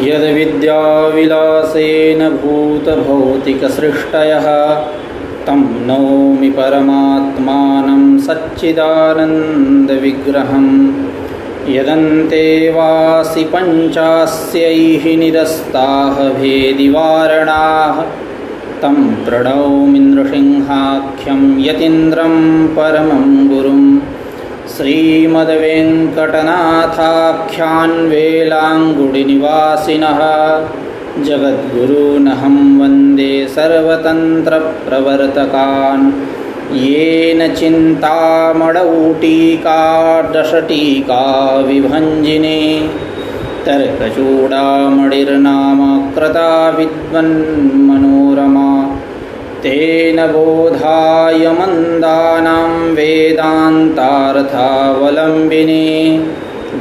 यद्विद्याविलासेन भूतभौतिकसृष्टयः तं नौमि परमात्मानं सच्चिदानन्दविग्रहं यदन्ते वासि पञ्चास्यैः निरस्ताः भेदिवारणाः तं प्रणौमि नृसिंहाख्यं यतीन्द्रं परमं गुरुं श्रीमद्वेङ्कटनाथाख्यान् वेलाङ्गुडिनिवासिनः जगद्गुरूनहं वन्दे सर्वतन्त्रप्रवर्तकान् येन चिन्तामणौटीका दशटीका विभञ्जिने तर्कचूडामणिर्नाम कृता विद्वन्मनोरमा तेन बोधाय मन्दानां वेदान्तार्थावलम्बिने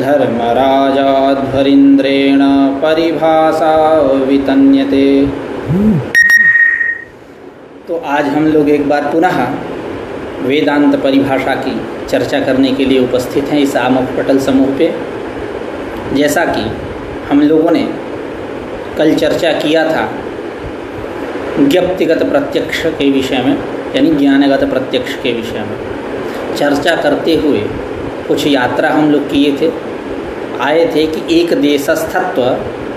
धर्मराजाध्वरीन्द्रेण परिभाषा वितन्यते। तो आज हम लोग एक बार पुनः वेदांत परिभाषा की चर्चा करने के लिए उपस्थित हैं इस आमुख पटल समूह पे। जैसा कि हम लोगों ने कल चर्चा किया था व्यक्तिगत प्रत्यक्ष के विषय में, यानी ज्ञानगत प्रत्यक्ष के विषय में चर्चा करते हुए कुछ यात्रा हम लोग किए थे, आए थे कि एक देशस्थत्व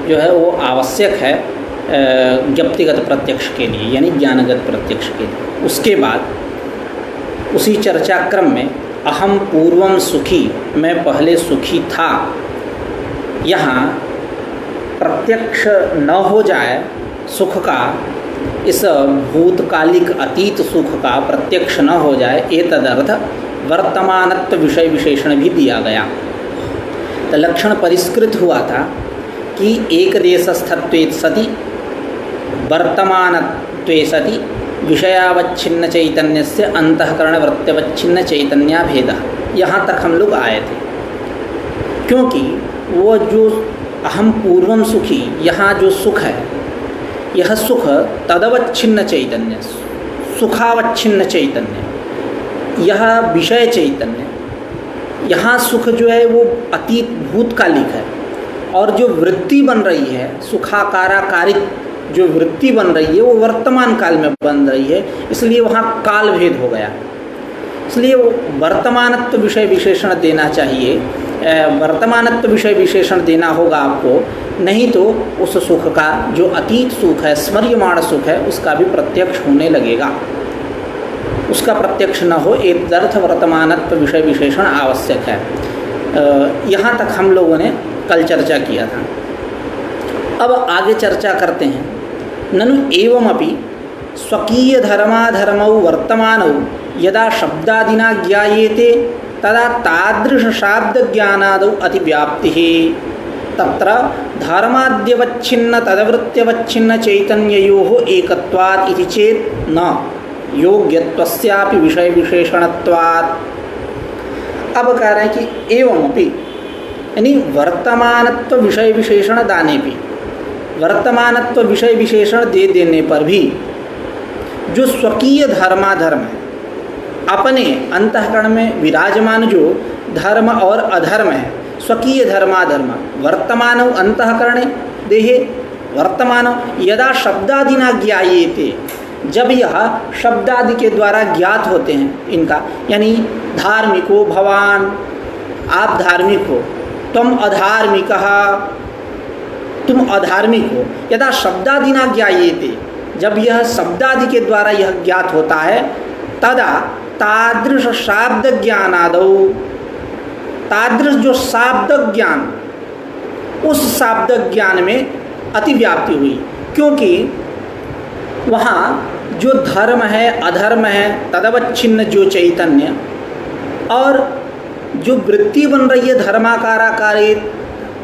जो है वो आवश्यक है व्यक्तिगत प्रत्यक्ष के लिए, यानी ज्ञानगत प्रत्यक्ष के लिए। उसके बाद उसी चर्चा क्रम में अहम पूर्वम सुखी, मैं पहले सुखी था, यहाँ प्रत्यक्ष न हो जाए सुख का, इस भूतकालिक अतीत सुख का प्रत्यक्ष न हो जाए, एतदर्थ वर्तमानत्व विषय विशेषण भी दिया गया। तो लक्षण परिष्कृत हुआ था कि एक देशस्थत्वे सति वर्तमानत्वे सति विषयावच्छिन्न चैतन्यस्य अंतःकरण वृत्त्यवच्छिन्न चैतन्या भेदः, यहाँ तक हम लोग आए थे। क्योंकि वो जो अहम पूर्वम सुखी, यहाँ जो सुख है, यह सुख तदवच्छिन्न चैतन्य, सुखावच्छिन्न चैतन्य, यह विषय चैतन्य, यहाँ सुख जो है वो अतीत भूतकालिक है, और जो वृत्ति बन रही है सुखाकाराकारिक जो वृत्ति बन रही है वो वर्तमान काल में बन रही है, इसलिए वहाँ काल भेद हो गया। इसलिए वो वर्तमानत्व विषय विशेषण देना चाहिए, वर्तमानत्व विषय विशेषण देना होगा आपको, नहीं तो उस सुख का जो अतीत सुख है, स्मर्यमाण सुख है, उसका भी प्रत्यक्ष होने लगेगा। उसका प्रत्यक्ष न हो, एक अर्थ वर्तमानत्व विषय विशेषण आवश्यक है। यहाँ तक हम लोगों ने कल चर्चा किया था। अब आगे चर्चा करते हैं। ननु एवमपि स्वकीय धर्माधर्मौ वर्तमानौ यदा शब्दादिना ज्ञायेते तदा तादृश शाब्द ज्ञानादौ अतिव्याप्तिः तत्र धर्माद्यवच्छिन्न तदवृत्त्यवच्छिन्न चैतन्ययोः एकत्वात् इति चेत् न योग्यत्वस्यापि विषय विशेषणत्वात्। अब कह रहे हैं कि एवमपि, यानी वर्तमानत्व विषय विशेषण दाने भी, वर्तमानत्व विषय विशेषण दे देने पर भी जो स्वकीय धर्माधर्म है, अपने अंतःकरण में विराजमान जो धर्म और अधर्म है, स्वकीय धर्माधर्म वर्तमान अंतःकरणे देहे वर्तमान यदा शब्दादिना ज्ञायेते, जब यह शब्दादि के द्वारा ज्ञात होते हैं इनका, यानी धार्मिको भवान, आप धार्मिक हो, तुम अधार्मिकः, तुम अधार्मिक हो, यदा शब्दादिना ज्ञायेते, जब यह शब्दादि के द्वारा यह ज्ञात होता है, तदा तादृश शाब्द ज्ञानादौ, तादृश जो शाब्द ज्ञान, उस शाब्द ज्ञान में अतिव्याप्ति हुई। क्योंकि वहाँ जो धर्म है अधर्म है तदवच्छिन्न जो चैतन्य, और जो वृत्ति बन रही है धर्माकाराकारी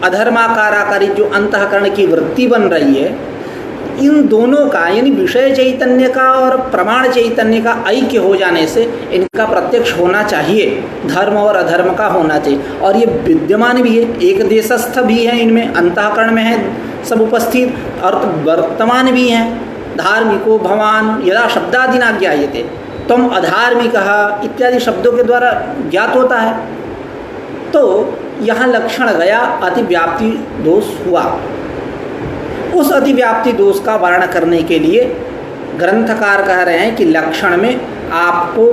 अधर्माकाराकारी जो अंतःकरण की वृत्ति बन रही है, इन दोनों का यानी विषय चैतन्य का और प्रमाण चैतन्य का ऐक्य हो जाने से इनका प्रत्यक्ष होना चाहिए, धर्म और अधर्म का होना चाहिए। और ये विद्यमान भी है, एक देशस्थ भी है, इनमें अंतःकरण में है सब उपस्थित, और वर्तमान भी हैं। धार्मिको भवान यदा शब्दादिना ज्ञायते, तुम अधार्मिकः इत्यादि शब्दों के द्वारा ज्ञात होता है। तो यहाँ लक्षण गया, अतिव्याप्ति दोष हुआ। उस अतिव्याप्ति दोष का वर्णन करने के लिए ग्रंथकार कह रहे हैं कि लक्षण में आपको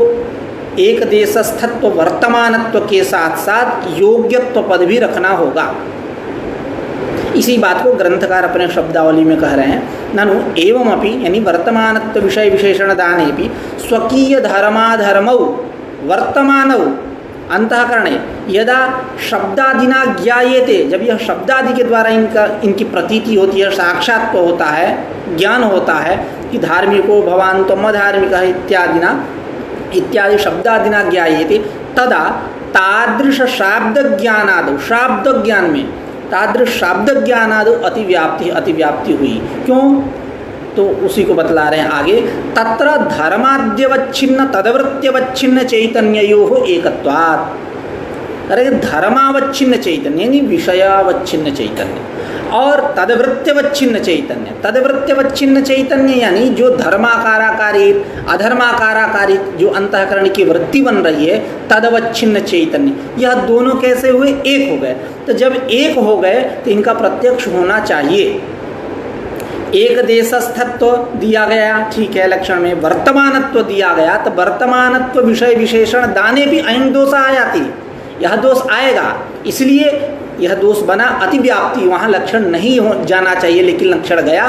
एक देशस्थत्व वर्तमानत्व के साथ साथ योग्यत्व पद भी रखना होगा। इसी बात को ग्रंथकार अपने शब्दावली में कह रहे हैं, ननु एवमपि यानी वर्तमानत्व विषय विशेषण दानेपि स्वकीय धर्माधर्मौ वर्तमानौ अंतःकरणे यदा शब्दादिना ज्ञायेते, जब यह शब्दादि के द्वारा इनकी प्रतीति होती है, साक्षात्व होता है, ज्ञान होता है कि धार्मिको भवान् त्वम् अधार्मिकः इत्यादि शब्दादिना ज्ञायेते, तदा तादृश शाब्द ज्ञानादौ, शाब्द ज्ञान में तादृश शाब्द ज्ञानादौ अतिव्याप्ति हुई। क्यों? तो उसी को बतला रहे हैं आगे, तत्र धर्माद्यवच्छिन्न तदवृत्त्यवच्छिन्न चैतन्ययोः एकत्वात्। अरे धर्मावच्छिन्न चैतन्य यानी विषयावच्छिन्न चैतन्य और तदवृत्त्यवच्छिन्न चैतन्य, तदवृत्त्यवच्छिन्न चैतन्य यानी जो धर्माकाराकारी अधर्माकाराकारी जो अंतःकरण की वृत्ति बन रही है, तदवच्छिन्न चैतन्य, यह दोनों कैसे हुए? एक हो गए। तो जब एक हो गए तो इनका प्रत्यक्ष होना चाहिए। एक देशस्थत्व दिया गया, ठीक है, लक्षण में वर्तमानत्व दिया गया, तो वर्तमानत्व विषय विशेषण दाने भी अयं दोष आयाति, यह दोष आएगा। इसलिए यह दोष बना अतिव्याप्ति, वहाँ लक्षण नहीं हो जाना चाहिए, लेकिन लक्षण गया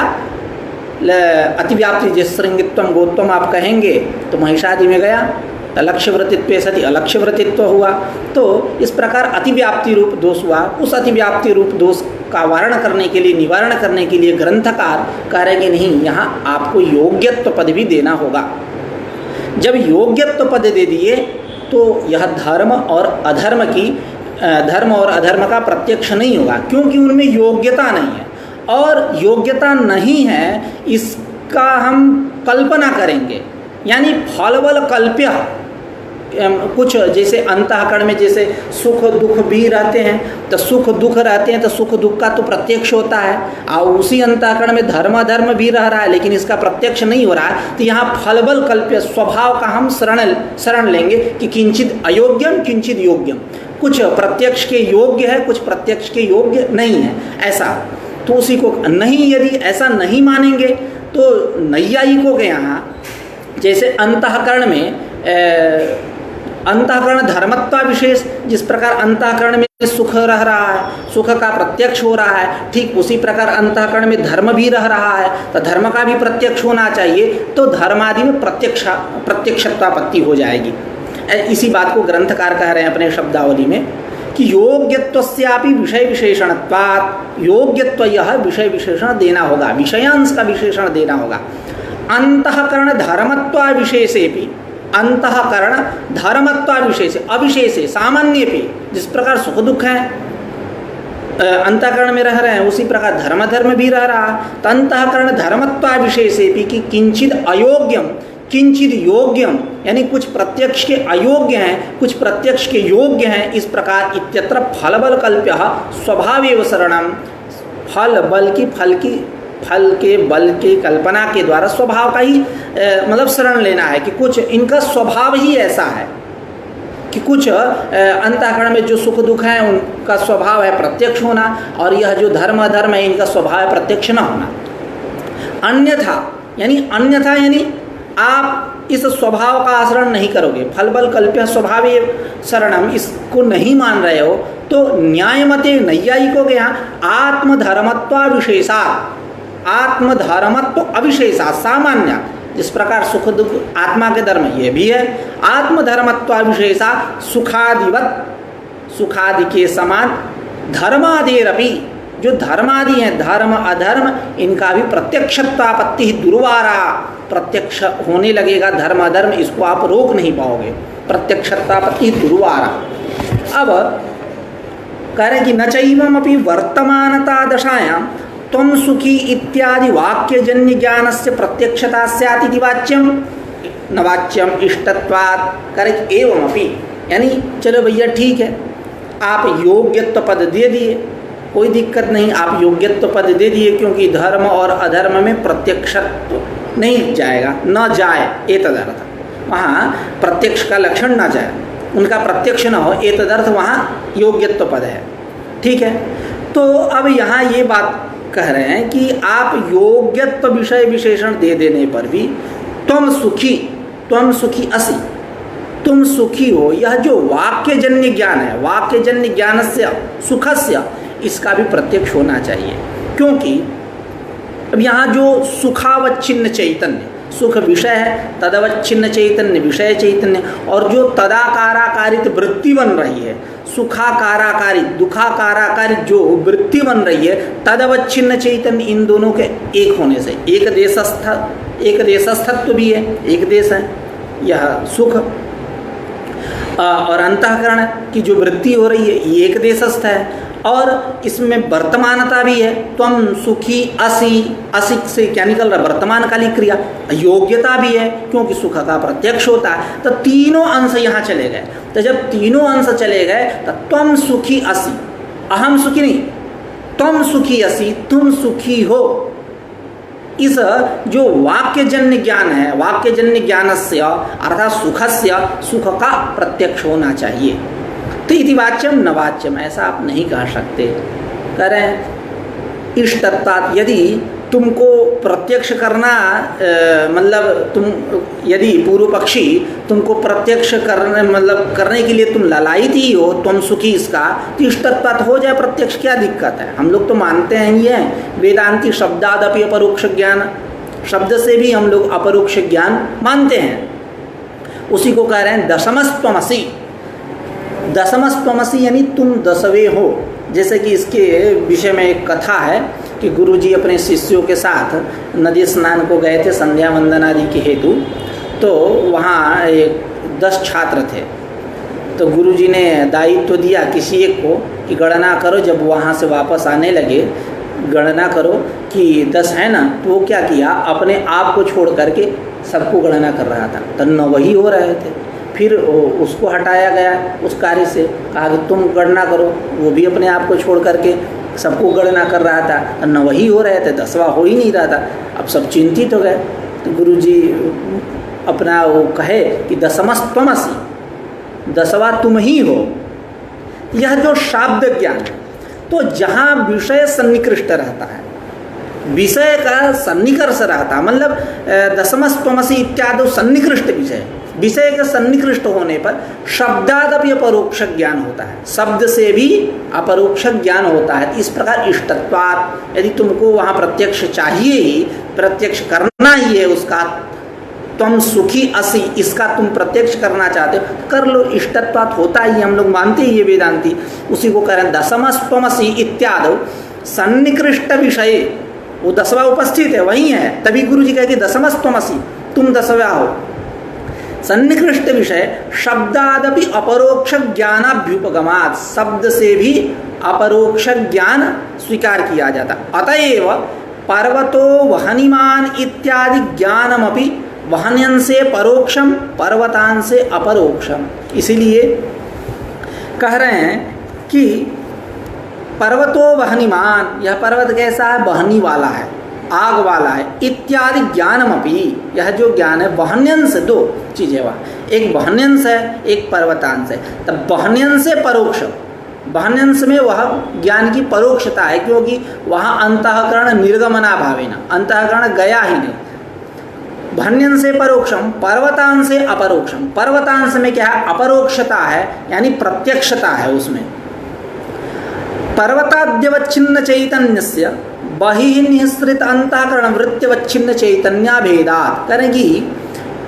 अतिव्याप्ति। जिस श्रृंगित्वम गोत्वम आप कहेंगे तो महिषादि में गया, अलक्ष्यव्रतित्व सति अलक्ष्यव्रतित्व हुआ। तो इस प्रकार अतिव्याप्ति रूप दोष हुआ। उस अतिव्याप्ति रूप दोष का वारण करने के लिए, निवारण करने के लिए ग्रंथकार कह रहे कि नहीं, यहाँ आपको योग्यत्व पद भी देना होगा। जब योग्यत्व पद दे दिए तो यह धर्म और अधर्म का प्रत्यक्ष नहीं होगा, क्योंकि उनमें योग्यता नहीं है। और योग्यता नहीं है इसका हम कल्पना करेंगे, यानी फलबल कल्प्य कुछ, जैसे अंतःकरण में जैसे सुख दुख भी रहते हैं, तो सुख दुख रहते हैं तो सुख दुख का तो प्रत्यक्ष होता है, और उसी अंतःकरण में धर्म अधर्म भी रह रहा है, लेकिन इसका प्रत्यक्ष नहीं हो रहा है। तो यहाँ फलबल कल्प्य स्वभाव का हम शरण लेंगे कि किंचित अयोग्यम किंचित योग्यम, कुछ प्रत्यक्ष के योग्य है, कुछ प्रत्यक्ष के योग्य नहीं है, ऐसा। तो उसी को नहीं, यदि ऐसा नहीं मानेंगे तो नैयायिकों के यहाँ जैसे अंतःकरण में अंतःकरण धर्मत्वा विशेष, जिस प्रकार अंतःकरण में सुख रह रहा है, सुख का प्रत्यक्ष हो रहा है, ठीक उसी प्रकार अंतःकरण में धर्म भी रह रहा है, तो धर्म का भी प्रत्यक्ष होना चाहिए। तो धर्मादि में प्रत्यक्षत्वापत्ति हो जाएगी। इसी बात को ग्रंथकार कह रहे हैं अपने शब्दावली में कि योग्यत्वस्यापि विषय विशेषणत्वात्, योग्यत्व यह विषय विशेषण देना होगा, विषयांश का विशेषण देना होगा। अंतःकरण धर्मत्वा विशेषेपि, अंतःकरण धर्मत्वा विशेष अविशेषे सामान्य पे, जिस प्रकार सुख दुख है अंतःकरण में रह रहे हैं, उसी प्रकार धर्म धर्म भी रह रहा है। तो अंतःकरण धर्मत्वा विशेषे भी कि किंचित अयोग्यम किंचित योग्यम, यानी कुछ प्रत्यक्ष के अयोग्य हैं, कुछ प्रत्यक्ष के योग्य हैं। इस प्रकार इत्यत्र फलबल कल्प्य स्वभावेव शरणम, फल के बल की कल्पना के द्वारा स्वभाव का ही मतलब शरण लेना है कि कुछ इनका स्वभाव ही ऐसा है कि कुछ अंतःकरण में जो सुख दुख है उनका स्वभाव है प्रत्यक्ष होना, और यह जो धर्म अधर्म है इनका स्वभाव है प्रत्यक्ष न होना। अन्यथा यानी आप इस स्वभाव का आचरण नहीं करोगे, फल बल कल्प्य स्वभाव शरणम, इसको नहीं मान रहे हो, तो न्यायमते नैयायिकों के यहाँ आत्मधर्मत्व अविशेषा सामान्य, जिस प्रकार सुख दुख आत्मा के धर्म ये भी है, आत्मधर्मत्वाविशेषा सुखादिवत, सुखादि के समान धर्मादेरपि, जो धर्मादि हैं धर्म अधर्म इनका भी प्रत्यक्षत्वापत्ति दुर्वारा, प्रत्यक्ष होने लगेगा धर्म अधर्म, इसको आप रोक नहीं पाओगे, प्रत्यक्षत्वापत्ति दुर्वारा। अब कह रहे कि न चैवमपि वर्तमानता दशायां त्वं सुखी इत्यादि वाक्यजन्य ज्ञान से प्रत्यक्षता स्यात् वाच्यम न वाच्यम इष्टत्वात्। करे एवमपि, यानी चलो भैया ठीक है, आप योग्यत्व पद दे दिए, कोई दिक्कत नहीं, आप योग्यत्व पद दे दिए, क्योंकि धर्म और अधर्म में प्रत्यक्षत्व नहीं जाएगा, न जाए एतदर्थ, वहाँ प्रत्यक्ष का लक्षण न जाए, उनका प्रत्यक्ष न हो एतदर्थ वहाँ योग्यत्व पद है, ठीक है। तो अब यहाँ ये बात कह रहे हैं कि आप योग्यत्व विषय विशेषण दे देने पर भी त्वम सुखी असि, तुम सुखी हो, यह जो वाक्यजन्य ज्ञान है, वाक्यजन्य ज्ञानस्य सुखस्य, इसका भी प्रत्यक्ष होना चाहिए। क्योंकि अब यहाँ जो सुखावच्छिन्न चैतन्य, सुख विषय है, तदवच्छिन्न चैतन्य विषय चैतन्य, और जो तदाकाराकारित वृत्ति बन रही है, सुखाकाराकारित दुखाकाराकारित जो वृत्ति बन रही है, तदवच्छिन्न चैतन्य, इन दोनों के एक होने से एक देशस्थत्व भी है, एक देश है यह सुख, और अंतःकरण की जो वृत्ति हो रही है ये एक देशस्थ है, और इसमें वर्तमानता भी है। त्वम सुखी असि, असि से क्या निकल रहा है? वर्तमान कालिक क्रिया। योग्यता भी है क्योंकि सुख का प्रत्यक्ष होता है। तो तीनों अंश यहाँ चले गए। तो जब तीनों अंश चले गए तो त्वम सुखी असि, अहम सुखी नहीं, त्वम सुखी असि, तुम सुखी हो। इस जो वाक्यजन्य ज्ञान है, वाक्यजन्य ज्ञानस्य अर्थात सुखस्य, सुख का प्रत्यक्ष होना चाहिए। तो इति वाच्यम न वाच्यम, ऐसा आप नहीं कह सकते। कह रहे हैं इष्टत्वात्, यदि तुमको प्रत्यक्ष करना मतलब तुम यदि पूर्व पक्षी तुमको प्रत्यक्ष करने मतलब करने के लिए तुम ललायित ही हो, तुम सुखी इसका, तो इष्टत्वात् हो जाए प्रत्यक्ष, क्या दिक्कत है? हम लोग तो मानते हैं ये वेदांती शब्दादपि अपरोक्ष ज्ञान, शब्द से भी हम लोग अपरोक्ष ज्ञान मानते हैं। उसी को कह रहे हैं दशमस्त्वमसि। दशमस्त्वमसि यानी तुम दसवें हो। जैसे कि इसके विषय में एक कथा है कि गुरुजी अपने शिष्यों के साथ नदी स्नान को गए थे संध्या वंदन आदि के हेतु। तो वहाँ 10 छात्र थे। तो गुरुजी ने दायित्व दिया किसी एक को कि गणना करो, जब वहाँ से वापस आने लगे गणना करो कि 10 है ना। तो वो क्या किया, अपने आप को छोड़ करके सबको गणना कर रहा था। तो 9 वही हो रहे थे। फिर उसको हटाया गया उस कार्य से, कहा कि तुम गणना करो। वो भी अपने आप को छोड़ करके सबको गणना कर रहा था। 9 वही हो रहे थे, 10वां हो ही नहीं रहा था। अब सब चिंतित हो गए। तो गुरुजी अपना वो कहे कि दशमस्त्वमसि, 10वां तुम ही हो। यह जो शाब्द ज्ञान है, तो जहाँ विषय सन्निकृष्ट रहता है, विषय का सन्निकर्ष रहता, मतलब दशमस्त्वमसि इत्यादि सन्निकृष्ट विषय, विषय के सन्निकृष्ट होने पर शब्दादपि अपरोक्ष ज्ञान होता है, शब्द से भी अपरोक्ष ज्ञान होता है। इस प्रकार इष्टत्वात्, यदि तुमको वहाँ प्रत्यक्ष चाहिए ही, प्रत्यक्ष करना ही है उसका, तुम सुखी असि, इसका तुम प्रत्यक्ष करना चाहते हो, कर लो। इष्टत्वात् होता ही, हम लोग मानते ही ये वेदांती। उसी को कह रहे हैं दशमस्त्वमसि इत्यादि सन्निकृष्ट विषय। वो 10वां उपस्थित है, वही है, तभी गुरु जी कहे कि दशमस्त्वमसि, तुम 10वां हो। सन्निकृष्ट विषय शब्दादपि अपरोक्ष ज्ञानाभ्युपगमात्, शब्द से भी अपरोक्ष ज्ञान स्वीकार किया जाता। अतएव पर्वतो वहनिमान इत्यादि ज्ञानमपि वहन्यं से परोक्षम पर्वतान से अपरोक्षम। इसीलिए कह रहे हैं कि पर्वतो वहनिमान, यह पर्वत कैसा है? वहनी वाला है, आग वाला है। इत्यादि ज्ञानमपि, यह जो ज्ञान है वहन्यंश, 2 चीज़ें वहाँ, एक वहन्यंश है, एक पर्वतांश है। तब वहन्यंश से परोक्ष, वहन्यंश में वह ज्ञान की परोक्षता है, क्योंकि वहाँ अंतःकरण निर्गमना भावेना, अंतःकरण गया ही नहीं। वहन्यंश से परोक्षम, पर्वतांश से अपरोक्षम। पर्वतांश में क्या है? अपरोक्षता है, यानी प्रत्यक्षता है उसमें। पर्वताद्यवच्छिन्न चैतन्यस्य बहिः निःसृत अंतःकरण वृत्त्यवच्छिन्न चैतन्याभेदात्। करें कि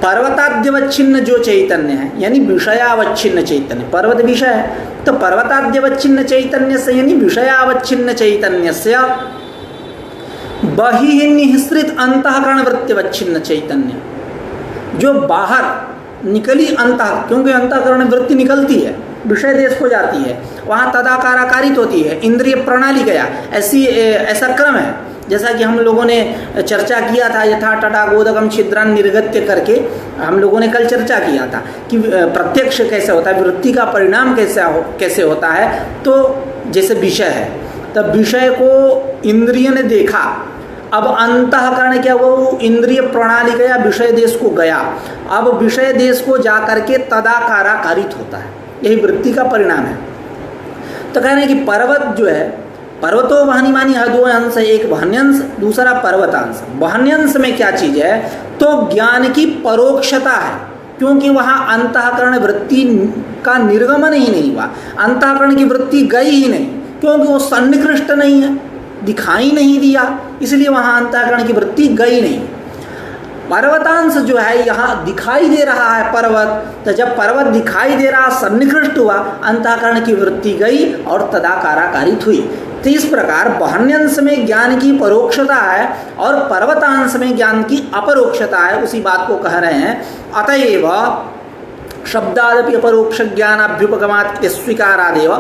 पर्वताद्यवच्छिन्न जो चैतन्य है, यानी विषयावच्छिन्न चैतन्य, पर्वत विषय है, तो पर्वताद्यवच्छिन्न चैतन्य से यानी विषयावच्छिन्न चैतन्य से बहिः निःसृत अंतःकरण वृत्त्यवच्छिन्न चैतन्य, जो बाहर निकली अंतः, क्योंकि अंतःकरण वृत्ति निकलती है, विषय देश को जाती है, वहाँ तदाकार आकारित होती है, इंद्रिय प्रणाली गया, ऐसा क्रम है। जैसा कि हम लोगों ने चर्चा किया था, यथा टटा गोदकम छिद्रान निर्गत्य करके हम लोगों ने कल चर्चा किया था कि प्रत्यक्ष कैसे होता है, वृत्ति का परिणाम कैसे होता है। तो जैसे विषय है, तब विषय को इंद्रिय ने देखा, अब अंतःकरण क्या, वो इंद्रिय प्रणाली गया, विषय देश को गया, अब विषय देश को जा करके तदाकाराकारित होता है, यही वृत्ति का परिणाम है। तो कह रहे हैं कि पर्वत जो है पर्वतो वहनिमानी यह दो अंश है, एक वहन्यंश दूसरा पर्वतांश। वहन्यंश में क्या चीज़ है, तो ज्ञान की परोक्षता है, क्योंकि वहाँ अंतःकरण वृत्ति का निर्गमन ही नहीं हुआ, अंतःकरण की वृत्ति गई ही नहीं, क्योंकि वो सन्निकृष्ट नहीं है, दिखाई नहीं दिया, इसलिए वहाँ अंतःकरण की वृत्ति गई नहीं। पर्वतांश जो है यहाँ दिखाई दे रहा है पर्वत, तो जब पर्वत दिखाई दे रहा, सन्निकृष्ट हुआ, अंतःकरण की वृत्ति गई और तदाकाराकारित हुई। तो इस प्रकार वहन्यंश में ज्ञान की परोक्षता है और पर्वतांश में ज्ञान की अपरोक्षता है, उसी बात को कह रहे हैं। अतएव शब्दादपि अपरोक्ष ज्ञानाभ्युपगमात् स्वीकारादेव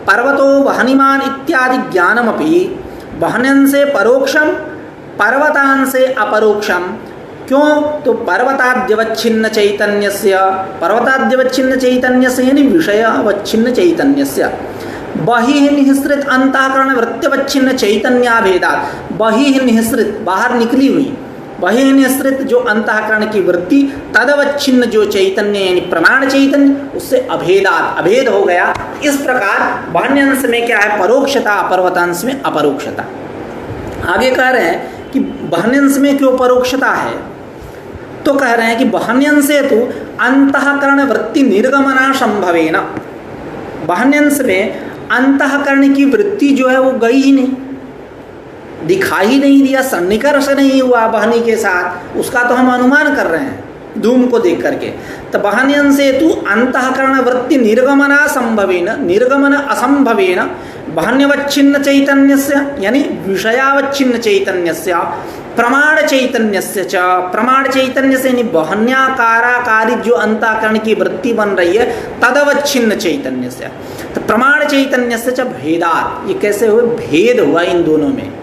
पर्वतो वहनिमान इत्यादि ज्ञानमपि वहन्यंशे परोक्षम पर्वतांशे अपरोक्षम। क्यों, तो पर्वताद्यवच्छिन्न चैतन्यस्य, पर्वताद्यवच्छिन्न चैतन्यस्य यानी विषयावच्छिन्न चैतन्यस्य बहिः निःसृत अंतःकरण वृत्त्यवच्छिन्न चैतन्याभेदात्, बहिः निःसृत बाहर निकली हुई, बहिः निःसृत जो अंतःकरण की वृत्ति, तदवच्छिन्न जो चैतन्य यानी प्रमाण चैतन्य, उससे अभेदात् अभेद हो गया। इस प्रकार वहन्यंश में क्या है, परोक्षता, पर्वतांश में अपरोक्षता। आगे कह रहे हैं कि वहन्यंश में क्यों परोक्षता है, तो कह रहे हैं कि वहन्यंशे तो अंतःकरण वृत्ति निर्गमना संभवेन, वहन्यंश में अंतःकरण की वृत्ति जो है वो गई ही नहीं, दिखाई नहीं दिया, सन्निकर्ष नहीं हुआ वहनी के साथ, उसका तो हम अनुमान कर रहे हैं धूम को देख करके। तो वहन्यंशे तो अंतःकरण वृत्ति निर्गमना संभवेन, निर्गमन असंभवेन वहन्यवच्छिन्न चैतन्यस्य यानी विषयावच्छिन्न चैतन्यस्य प्रमाण चैतन्यस्य च, प्रमाण चैतन्य से यानी वहन्याकाराकारित जो अंतःकरण की वृत्ति बन रही है, तदवच्छिन्न चैतन्य से, तो प्रमाण चैतन्य से च भेदात्, ये कैसे हुए, भेद हुआ इन दोनों में,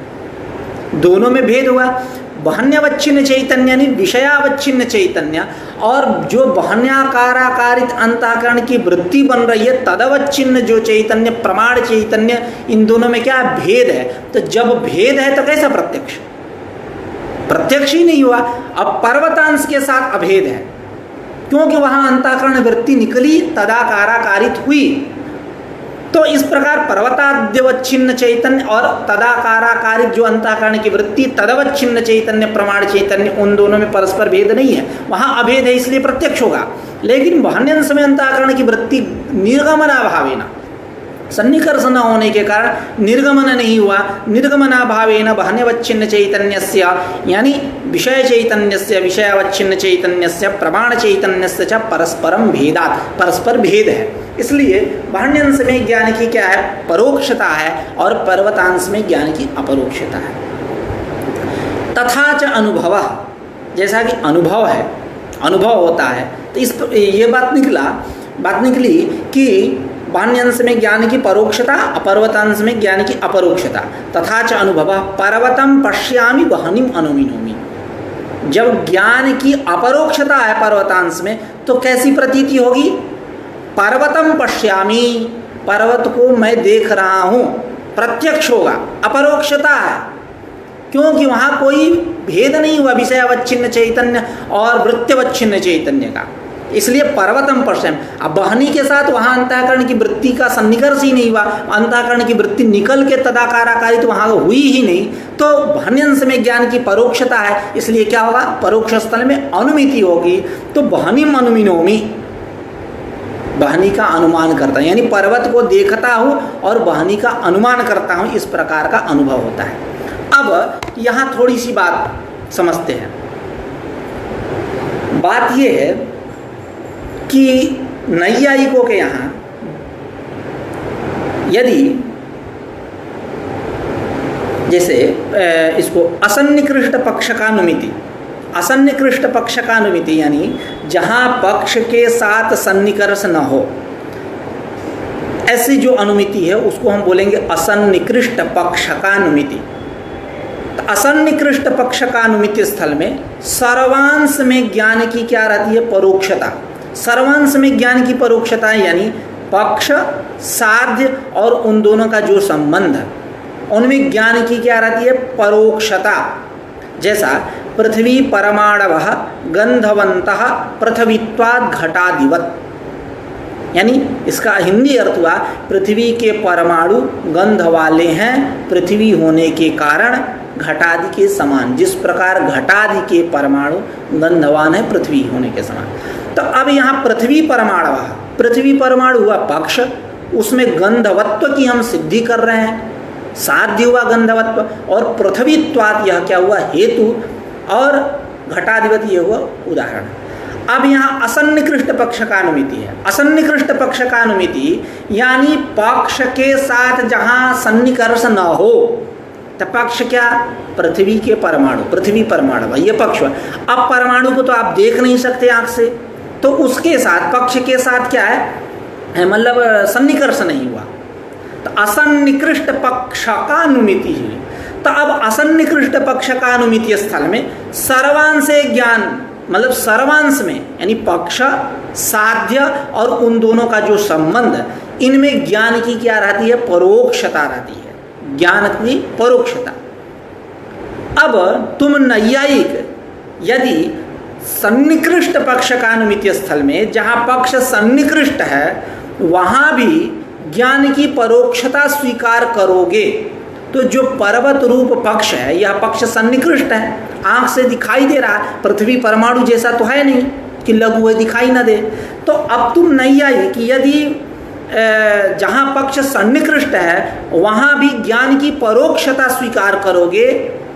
दोनों में भेद हुआ। वहन्यवच्छिन्न चैतन्य यानी विषयावच्छिन्न चैतन्य और जो वहन्याकाराकारित अंतःकरण की वृत्ति बन रही है, तदवच्छिन्न जो चैतन्य प्रमाण चैतन्य, इन दोनों में क्या भेद है। तो जब भेद है तो कैसा प्रत्यक्ष, प्रत्यक्ष ही नहीं हुआ। अब पर्वतांश के साथ अभेद है, क्योंकि वहां अंतःकरण वृत्ति निकली, तदाकाराकारित हुई। तो इस प्रकार पर्वताद्यवच्छिन्न चैतन्य और तदाकाराकारित जो अंतःकरण की वृत्ति, तदवच्छिन्न चैतन्य प्रमाण चैतन्य, उन दोनों में परस्पर भेद नहीं है, वहां अभेद है, इसलिए प्रत्यक्ष होगा। लेकिन वहन्यंश में अंतःकरण की वृत्ति निर्गमनाभावेन, सन्निकर्ष न होने के कारण निर्गमन नहीं हुआ, निर्गमनाभावेन वहन्यवच्छिन्न चैतन्यस्य यानी विषय चैतन्यस्य विषयावच्छिन्न चैतन्यस्य प्रमाण चैतन्यस्य च परस्परम भेदात्, परस्पर भेद है। इसलिए वहन्यंश में ज्ञान की क्या है, परोक्षता है और पर्वतांश में ज्ञान की अपरोक्षता है। तथा च अनुभव, जैसा कि अनुभव है, अनुभव होता है, तो इस ये बात निकली कि वहन्यंश में ज्ञान की परोक्षता, पर्वतांश में ज्ञान की अपरोक्षता। तथा च अनुभव पर्वतम पश्यामि वहनिम अनुमिनोमि, जब ज्ञान की अपरोक्षता है पर्वतांश में तो कैसी प्रतीति होगी, पर्वतम पश्यामि, पर्वत को मैं देख रहा हूँ, प्रत्यक्ष होगा, अपरोक्षता है, क्योंकि वहाँ कोई भेद नहीं हुआ विषयावच्छिन्न चैतन्य और वृत्त्यवच्छिन्न चैतन्य का, इसलिए पर्वतम पश्यामि। अब वहनी के साथ वहाँ अंतःकरण की वृत्ति का सन्निकर्ष ही नहीं हुआ, अंतःकरण की वृत्ति निकल के तदाकाराकारित वहाँ हुई ही नहीं, तो वहन्यंश में ज्ञान की परोक्षता है, इसलिए क्या होगा, परोक्ष स्थल में अनुमिति होगी। तो वहनिम अनुमिनोमि, वहनी का अनुमान करता है, यानी पर्वत को देखता हूँ और वहनी का अनुमान करता हूँ, इस प्रकार का अनुभव होता है। अब यहाँ थोड़ी सी बात समझते हैं। बात यह है कि नैयायिकों के यहाँ यदि जैसे इसको असन्निकृष्ट पक्ष का अनुमिति, असन्निकृष्ट पक्ष का अनुमिति यानी जहाँ पक्ष के साथ सन्निकर्ष न हो, ऐसी जो अनुमिति है उसको हम बोलेंगे असन्निकृष्ट पक्ष का अनुमिति। तो असन्निकृष्ट पक्ष का अनुमिति स्थल में सर्वांश में ज्ञान की क्या रहती है, परोक्षता। सर्वांश में ज्ञान की परोक्षता यानी पक्ष, साध्य और उन दोनों का जो संबंध है उनमें ज्ञान की क्या रहती है, परोक्षता। जैसा पृथ्वी परमाणवः गंधवन्तः पृथ्वीत्वात् घटादिवत्, यानी इसका हिंदी अर्थ हुआ पृथ्वी के परमाणु गंध वाले हैं पृथ्वी होने के कारण घटादि के समान। जिस प्रकार घटादि के परमाणु गंधवान है पृथ्वी होने के समान। तो अब यहाँ पृथ्वी परमाणु हुआ पक्ष, उसमें गंधवत्व की हम सिद्धि कर रहे हैं, साध्य हुआ गंधवत्व। और पृथ्वीत्वात् यह क्या हुआ हेतु, और घटाधिपति ये हुआ उदाहरण। अब यहाँ असन्निकृष्ट पक्ष का अनुमिति है। असन्निकृष्ट पक्ष का अनुमिति यानी पक्ष के साथ जहाँ सन्निकर्ष न हो, तो पक्ष क्या, पृथ्वी के परमाणु, पृथ्वी परमाणु ये पक्ष। अब परमाणु को तो आप देख नहीं सकते आंख से, तो उसके साथ पक्ष के साथ क्या है मतलब सन्निकर्ष नहीं हुआ, तो असन्निकृष्ट पक्ष का अनुमिति हुई। तो अब असन्निकृष्ट पक्ष का अनुमिति स्थल में सर्वांश ज्ञान, मतलब सर्वांश में यानी पक्ष साध्य और उन दोनों का जो संबंध, इनमें ज्ञान की क्या रहती है, परोक्षता रहती है, ज्ञान की परोक्षता। अब तुम नैयायिक यदि सन्निकृष्ट पक्ष का अनुमिति स्थल में जहाँ पक्ष सन्निकृष्ट है वहाँ भी ज्ञान की परोक्षता स्वीकार करोगे, तो जो पर्वत रूप पक्ष है यह पक्ष सन्निकृष्ट है, आंख से दिखाई दे रहा है, पृथ्वी परमाणु जैसा तो है नहीं कि लघु है दिखाई न दे। तो अब तुम नहीं आई कि यदि जहाँ पक्ष सन्निकृष्ट है वहाँ भी ज्ञान की परोक्षता स्वीकार करोगे,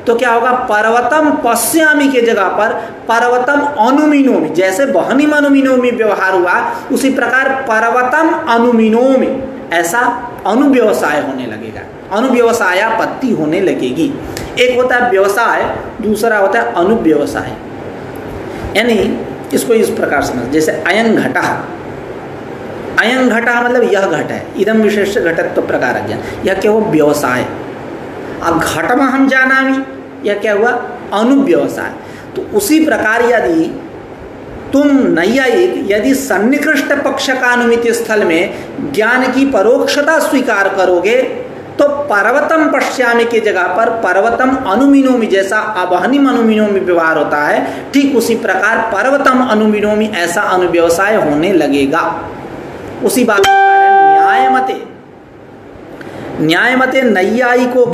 तो क्या होगा, पर्वतम पश्यामि के जगह पर पर्वतम अनुमिनोमि, जैसे बहनिम अनुमिनोमि व्यवहार हुआ उसी प्रकार पर्वतम अनुमिनोमि, ऐसा अनुव्यवसाय होने लगेगा, अनुव्यवसायापत्ति होने लगेगी। एक होता है व्यवसाय, दूसरा होता है अनुव्यवसाय। यानी इसको इस प्रकार समझ, जैसे अयं घटः, अयं घटः मतलब यह घट है, इदम विशेष घटत्व प्रकार ज्ञान, यह क्या हुआ, व्यवसाय। अब घटम हम जानामि, यह क्या हुआ, अनुव्यवसाय। तो उसी प्रकार यदि तुम नैयायिक यदि सन्निकृष्ट पक्ष का अनुमिति स्थल में ज्ञान की परोक्षता स्वीकार करोगे, तो पर्वतम पश्यामि के जगह पर पर्वतम अनुमिनोमि, जैसा अबहनिम अनुमिनोमि व्यवहार होता है, ठीक उसी प्रकार पर्वतम अनुमिनोमि ऐसा अनुव्यवसाय होने लगेगा। उसी बात के कारण न्यायमते नैयायिकों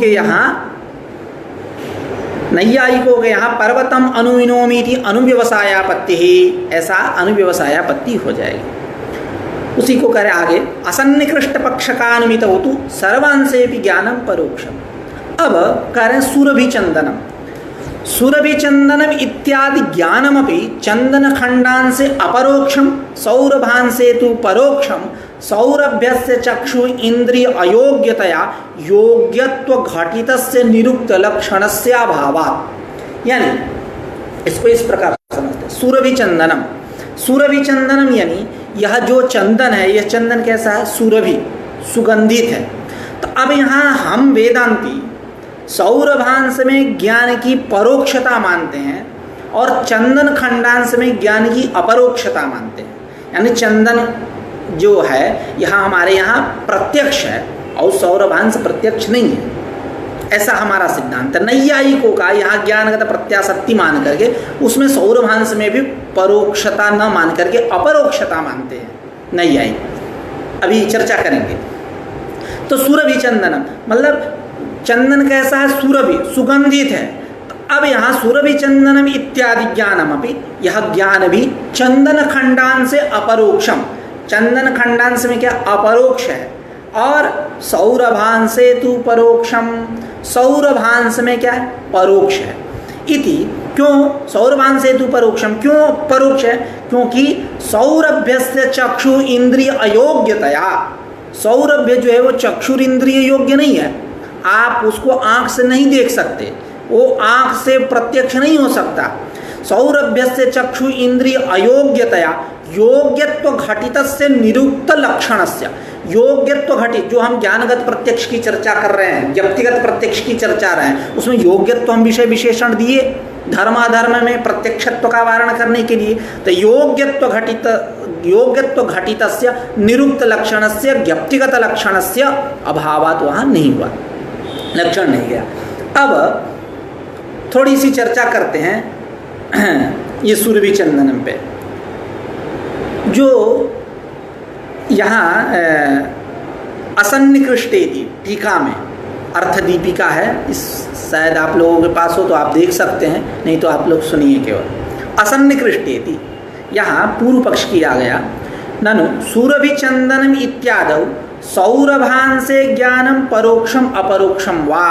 के यहाँ पर्वतम अनुमिनोमि इति अनुव्यवसायापत्ति ही, ऐसा अनुव्यवसायापत्ति हो जाएगी। उसी को करें आगे, असन्निकृष्ट पक्ष का अनुमित हो तो सर्वांशे भी ज्ञानम परोक्षम। अब करें सुरभिचंदनम, सुरभिचंदनम इत्यादि ज्ञानमपि चंदन खंडान से अपरोक्षम, सौरभान से तु परोक्षम, सौरभ्यस्य चक्षु इंद्रिय अयोग्यतया योग्यत्व घटितस्य निरुक्त लक्षणस्य अभावात्। यानी इसको इस प्रकार समझते हैं, सुरभिचंदनम, सुरभिचंदनम यानी यह जो चंदन है, यह चंदन कैसा है, सुरभि, सुगंधित है। तो अब यहाँ हम वेदांती सौरभांश में ज्ञान की परोक्षता मानते हैं और चंदन खंडांश में ज्ञान की अपरोक्षता मानते हैं। यानी चंदन जो है यहाँ हमारे यहाँ प्रत्यक्ष है और सौरभांश प्रत्यक्ष नहीं है, ऐसा हमारा सिद्धांत है। नैयायिकों का यहाँ ज्ञानगत प्रत्याशक्ति मान करके उसमें सौरभांश में भी परोक्षता न मान करके अपरोक्षता मानते हैं नैयायिक, अभी चर्चा करेंगे। तो सुरभि चंदनम मतलब चंदन कैसा है, सुरभि, सुगंधित है। अब यहाँ सुरभि चंदनम इत्यादि ज्ञानम अपि, यह ज्ञान भी चंदन खंडान से अपरोक्षम, चंदन खंडांश में क्या अपरोक्ष है, और सौरभांश से तु परोक्षम, सौरभांश में क्या है, परोक्ष है। इति क्यों सौरभांश से तु परोक्षम, क्यों परोक्ष है, क्योंकि सौरभ्यस्य चक्षु इंद्रिय अयोग्यतया, सौरभ्य जो है वो चक्षुर इंद्रिय योग्य नहीं है, आप उसको आंख से नहीं देख सकते, वो आंख से प्रत्यक्ष नहीं हो सकता। सौरभ्यस्य चक्षु इंद्रिय अयोग्यतया योग्यत्व घटितस्य निरुक्त लक्षणस्य, योग्यत्व घटित, जो हम ज्ञानगत प्रत्यक्ष की चर्चा कर रहे हैं, व्यक्तिगत प्रत्यक्ष की चर्चा रहे हैं, उसमें योग्यत्व हम विषय विशेषण दिए धर्माधर्म में प्रत्यक्षत्व का वारण करने के लिए। तो योग्यत्व घटितस्य निरुक्त लक्षणस्य व्यक्तिगत लक्षणस्य अभावात वहाँ नहीं हुआ, लक्षण नहीं गया। अब थोड़ी सी चर्चा करते हैं ये सुरभि चंदनम पे। जो यहाँ असन्निकृष्टेति टीका में अर्थ दीपिका है, इस शायद आप लोगों के पास हो तो आप देख सकते हैं, नहीं तो आप लोग सुनिए केवल। असन्निकृष्टेति यहाँ पूर्व पक्ष किया गया। ननु सुरभिचंदनम इत्यादौ सौरभांसे ज्ञानम परोक्षम अपरोक्षम वा।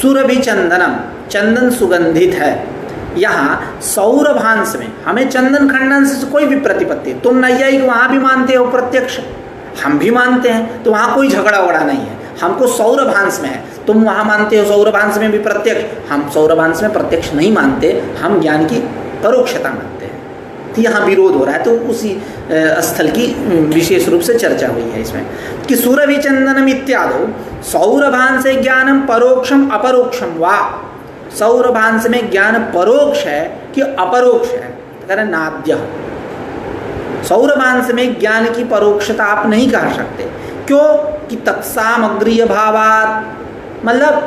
सुरभिचंदनम, चंदन सुगंधित है। यहाँ सौरभांश में हमें चंदन खंडन से कोई भी प्रतिपत्ति, तुम नैयायिक वहाँ भी मानते हो प्रत्यक्ष, हम भी मानते हैं, तो वहाँ कोई झगड़ा वगड़ा नहीं है। हमको सौरभांश में है, तुम वहाँ मानते हो सौरभांश में भी प्रत्यक्ष, हम सौरभांश में प्रत्यक्ष नहीं मानते, हम ज्ञान की परोक्षता मानते हैं। तो यहाँ विरोध हो रहा है, तो उसी स्थल की विशेष रूप से चर्चा हुई है इसमें कि सुरभिचंदनम इत्यादि सौरभांश ज्ञानम परोक्षम अपरोक्षम वा। सौरभांश में ज्ञान परोक्ष है कि अपरोक्ष है, कारण नाद्य। सौरभांश में ज्ञान की परोक्षता आप नहीं कह सकते, क्यों कि तत्सामग्री अभावात, मतलब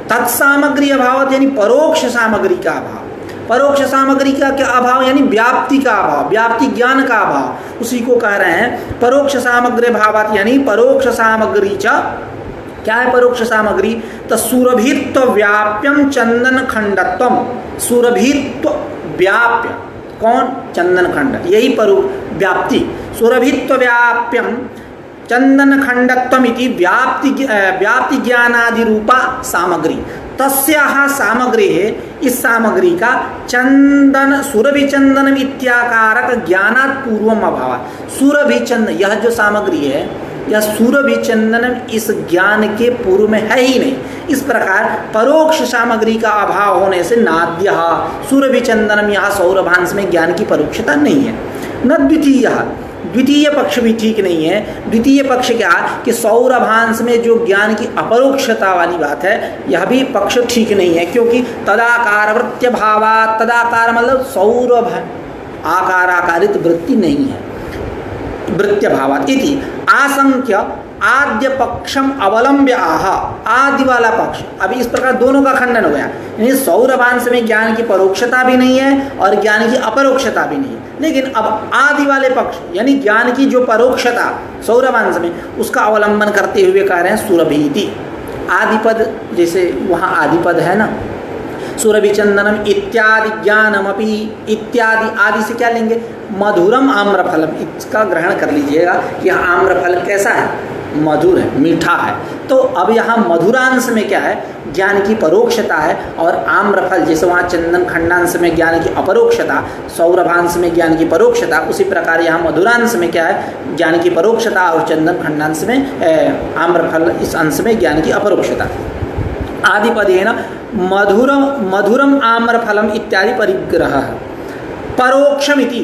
तत्सामग्री अभावात यानी परोक्ष सामग्री का अभाव। परोक्ष सामग्री का क्या अभाव, यानी व्याप्ति का अभाव, व्याप्ति ज्ञान का अभाव, उसी को कह रहे हैं परोक्ष सामग्री भावात, यानी परोक्ष सामग्री च। क्या है परोक्ष सामग्री? तो सुरभित्व व्याप्यम चंदन खंडत्वम। सुरभित्व व्याप्य, कौन? चंदन खंड, यही व्याप्ति। सुरभित्व व्याप्यम चंदन खंडत्वम इति व्याप्ति ज्ञानादि रूपा सामग्री। तस्याः सामग्री है, इस सामग्री का चंदन सुरभि चंदन इत्याकारक ज्ञानात् पूर्वम अभाव। सुरभि चंदन, यह जो सामग्री है, यह सुरभि चंदन इस ज्ञान के पूर्व में है ही नहीं। इस प्रकार परोक्ष सामग्री का अभाव होने से नाद्य सुरभि चंदनम, यहाँ सौरभांश में ज्ञान की परोक्षता नहीं है। न द्वितीय, द्वितीय पक्ष भी ठीक नहीं है। द्वितीय पक्ष क्या कि सौरभांश में जो ज्ञान की अपरोक्षता वाली बात है, यह भी पक्ष ठीक नहीं है, क्योंकि तदाकार वृत्य भावा, तदाकार मतलब सौरभ आकार आकारित वृत्ति नहीं है, वृत्य भावात इति आशंक्य आद्य पक्षम अवलंब्य आह। आदि वाला पक्ष, अभी इस प्रकार दोनों का खंडन हो गया, यानी सौरभांश में ज्ञान की परोक्षता भी नहीं है और ज्ञान की अपरोक्षता भी नहीं है। लेकिन अब आदि वाले पक्ष यानी ज्ञान की जो परोक्षता सौरभांश में, उसका अवलंबन करते हुए कह रहे हैं सुरभीति। आदिपद, जैसे वहाँ आदिपद है ना, सुरभि चंदनम इत्यादि ज्ञानमपि, इत्यादि आदि से क्या लेंगे? मधुरम आम्रफलम, इसका ग्रहण कर लीजिएगा कि यह आम्रफल कैसा है? मधुर है, मीठा है। तो अब यहाँ मधुरांश में क्या है? ज्ञान की परोक्षता है, और आम्रफल जैसे वहाँ चंदन खंडांश में ज्ञान की अपरोक्षता, सौरभांश में ज्ञान की परोक्षता, उसी प्रकार यहाँ मधुरांश में क्या है? ज्ञान की परोक्षता, और चंदन खंडांश में आम्रफल इस अंश में ज्ञान की अपरोक्षता। आदिपदेन मधुरम आम्रफलम इत्यादि परिग्रह। परोक्षमिति,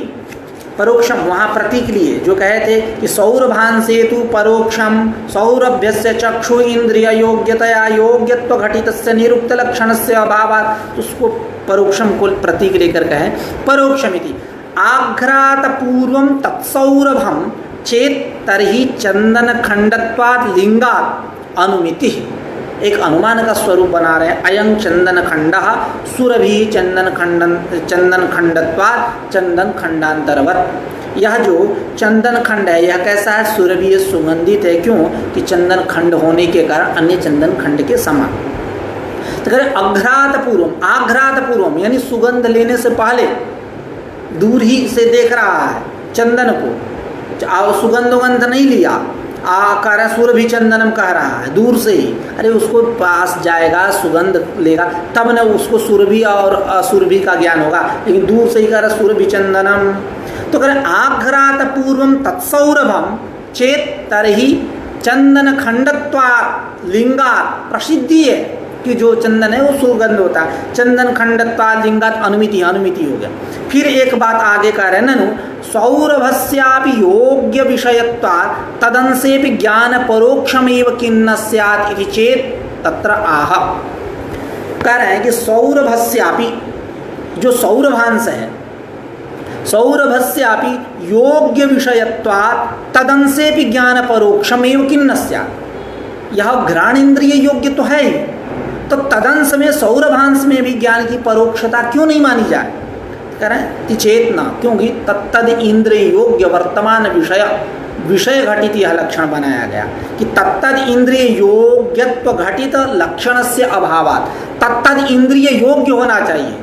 परोक्षम वहाँ प्रतीक लिए जो कहे थे कि सौरभांसे तु परोक्षम सौरभ्यस्य चक्षु इंद्रिय योग्यतया योग्यत्व घटितस्य निरुक्त लक्षणस्य अभावात्, उसको परोक्षम को प्रतीक लेकर कहे परोक्षमिति। आघ्रात पूर्वम तत्सौरभम चेत तरहि चंदन खंडत्वात् लिंगात् अनुमिति। एक अनुमान का स्वरूप बना रहे हैं। अयं चंदन खंड सुरभि चंदन खंडत्वात् चंदन खंडांतरवत। यह जो चंदन खंड है, यह कैसा है? सुरभि, सुगंधित है। क्यों? कि चंदन खंड होने के कारण अन्य चंदन खंड के समान। तो कह रहे अघ्रात पूर्वम, आघ्रात पूर्वम यानी सुगंध लेने से पहले दूर ही से देख रहा है चंदन को, सुगंध उगंध नहीं लिया, कह रहा सुरभि चंदनम कह रहा है दूर से ही। अरे उसको पास जाएगा, सुगंध लेगा, तब न उसको सुरभि और असुरभि का ज्ञान होगा, लेकिन दूर से ही कह रहा सुरभि चंदनम। तो कह रहे आघ्रात पूर्वम तत्सौरभम चेत तरहि चंदन खंडत्वात् लिंगात्। प्रसिद्धि है कि जो चंदन है वो सुगंध होता है। चंदन खंडत्वात् लिंगात् अनुमिति, अनुमिति हो गया। फिर एक बात आगे कह रहे हैं, ननु सौरभस्यापि योग्य विषयत्वात् तदंसेपि ज्ञान परोक्षमेव किन्न स्यात् इति चेत तत्र आह। कह रहे हैं कि सौरभस्यापि, जो सौरभांश है, सौरभस्यापि योग्य विषयत्वात् तदंसेपि ज्ञान परोक्षमेव किन्न स्यात्। यह घ्राणेन्द्रिय योग्य तो है ही, तो तदंश में सौरभांश में भी ज्ञान की परोक्षता क्यों नहीं मानी जाए? करें चेतना, क्योंकि तत्तद इंद्रिय योग्य वर्तमान विषय विषय घटित यह लक्षण बनाया गया कि तत्तद इंद्रिय योग्यत्व घटित लक्षणस्य अभावात्, तत्तद इंद्रिय योग्य होना चाहिए,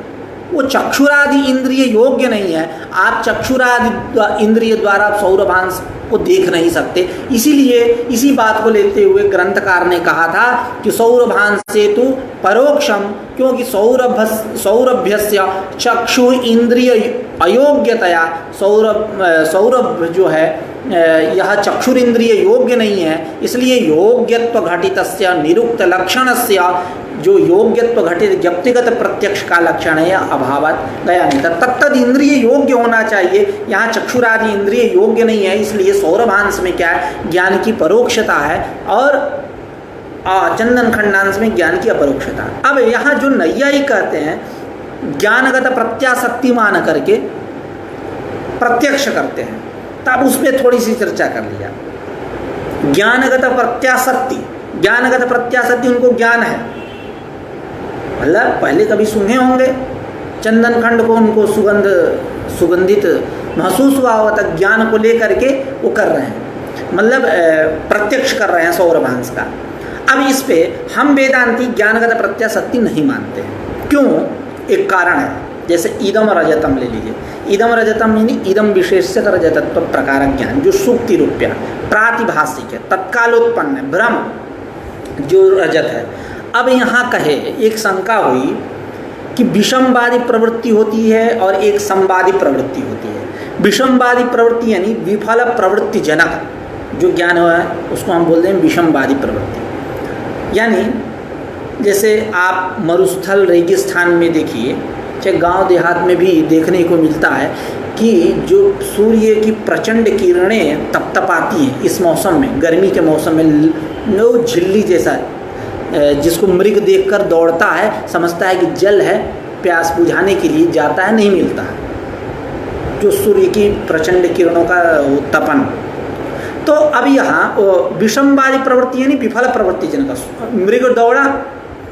वो चक्षुरादि इंद्रिय योग्य नहीं है। आप चक्षुरादि इंद्रिय द्वारा आप सौरभांश को देख नहीं सकते। इसीलिए इसी बात को लेते हुए ग्रंथकार ने कहा था कि सौरभांश से तो परोक्षम, क्योंकि सौरभ्यस्य चक्षु इंद्रिय अयोग्यतया, सौरभ जो है यह चक्षुरिंद्रिय योग्य नहीं है, इसलिए योग्यत्व घटितस्य निरुक्त लक्षणस्य, जो योग्यत्व घटित व्यक्तिगत प्रत्यक्ष का लक्षण है अभावत गया नहीं था। तत्तद इंद्रिय योग्य होना चाहिए, यहाँ चक्षुरादि इंद्रिय योग्य नहीं है, इसलिए सौरभांश में क्या है, ज्ञान की परोक्षता है और चंदन खंडांश में ज्ञान की अपरोक्षता। अब यहाँ जो नैयायिक कहते हैं ज्ञानगत प्रत्याशक्ति मान करके प्रत्यक्ष करते हैं, तब उस पर थोड़ी सी चर्चा कर लिया। ज्ञानगत प्रत्याशक्ति, ज्ञानगत प्रत्याशक्ति उनको ज्ञान है, मतलब पहले कभी सुने होंगे चंदन खंड को, उनको सुगंधित महसूस हुआ होगा, तक ज्ञान को लेकर के वो कर रहे हैं, मतलब प्रत्यक्ष कर रहे हैं सौरभांश का। अब इस पे हम वेदांती ज्ञानगत प्रत्याशक्ति नहीं मानते हैं। क्यों? एक कारण है, जैसे इदम रजतम ले लीजिए। इदम रजतम यानी इदम विशेषक रजतत्व प्रकार ज्ञान, जो सुक्ति रूप्या प्रातिभाषिक है, तत्कालोत्पन्न है, भ्रम जो रजत है। अब यहाँ कहे एक शंका हुई कि विषमवादी प्रवृत्ति होती है और एक समवादी प्रवृत्ति होती है। विषमवादी प्रवृत्ति यानी विफल प्रवृत्ति जनक जो ज्ञान हुआ है उसको हम बोलते हैं विषमवादी प्रवृत्ति। यानी जैसे आप मरुस्थल रेगिस्तान में देखिए, चाहे गांव देहात में भी देखने को मिलता है कि जो सूर्य की प्रचंड किरणें तपतपाती हैं इस मौसम में, गर्मी के मौसम में, वो झिल्ली जैसा, जिसको मृग देखकर दौड़ता है, समझता है कि जल है, प्यास बुझाने के लिए जाता है, नहीं मिलता है, जो सूर्य की प्रचंड किरणों का तपन। तो अब यहाँ विषमवादी प्रवृत्ति यानी विफल प्रवृत्ति जनक,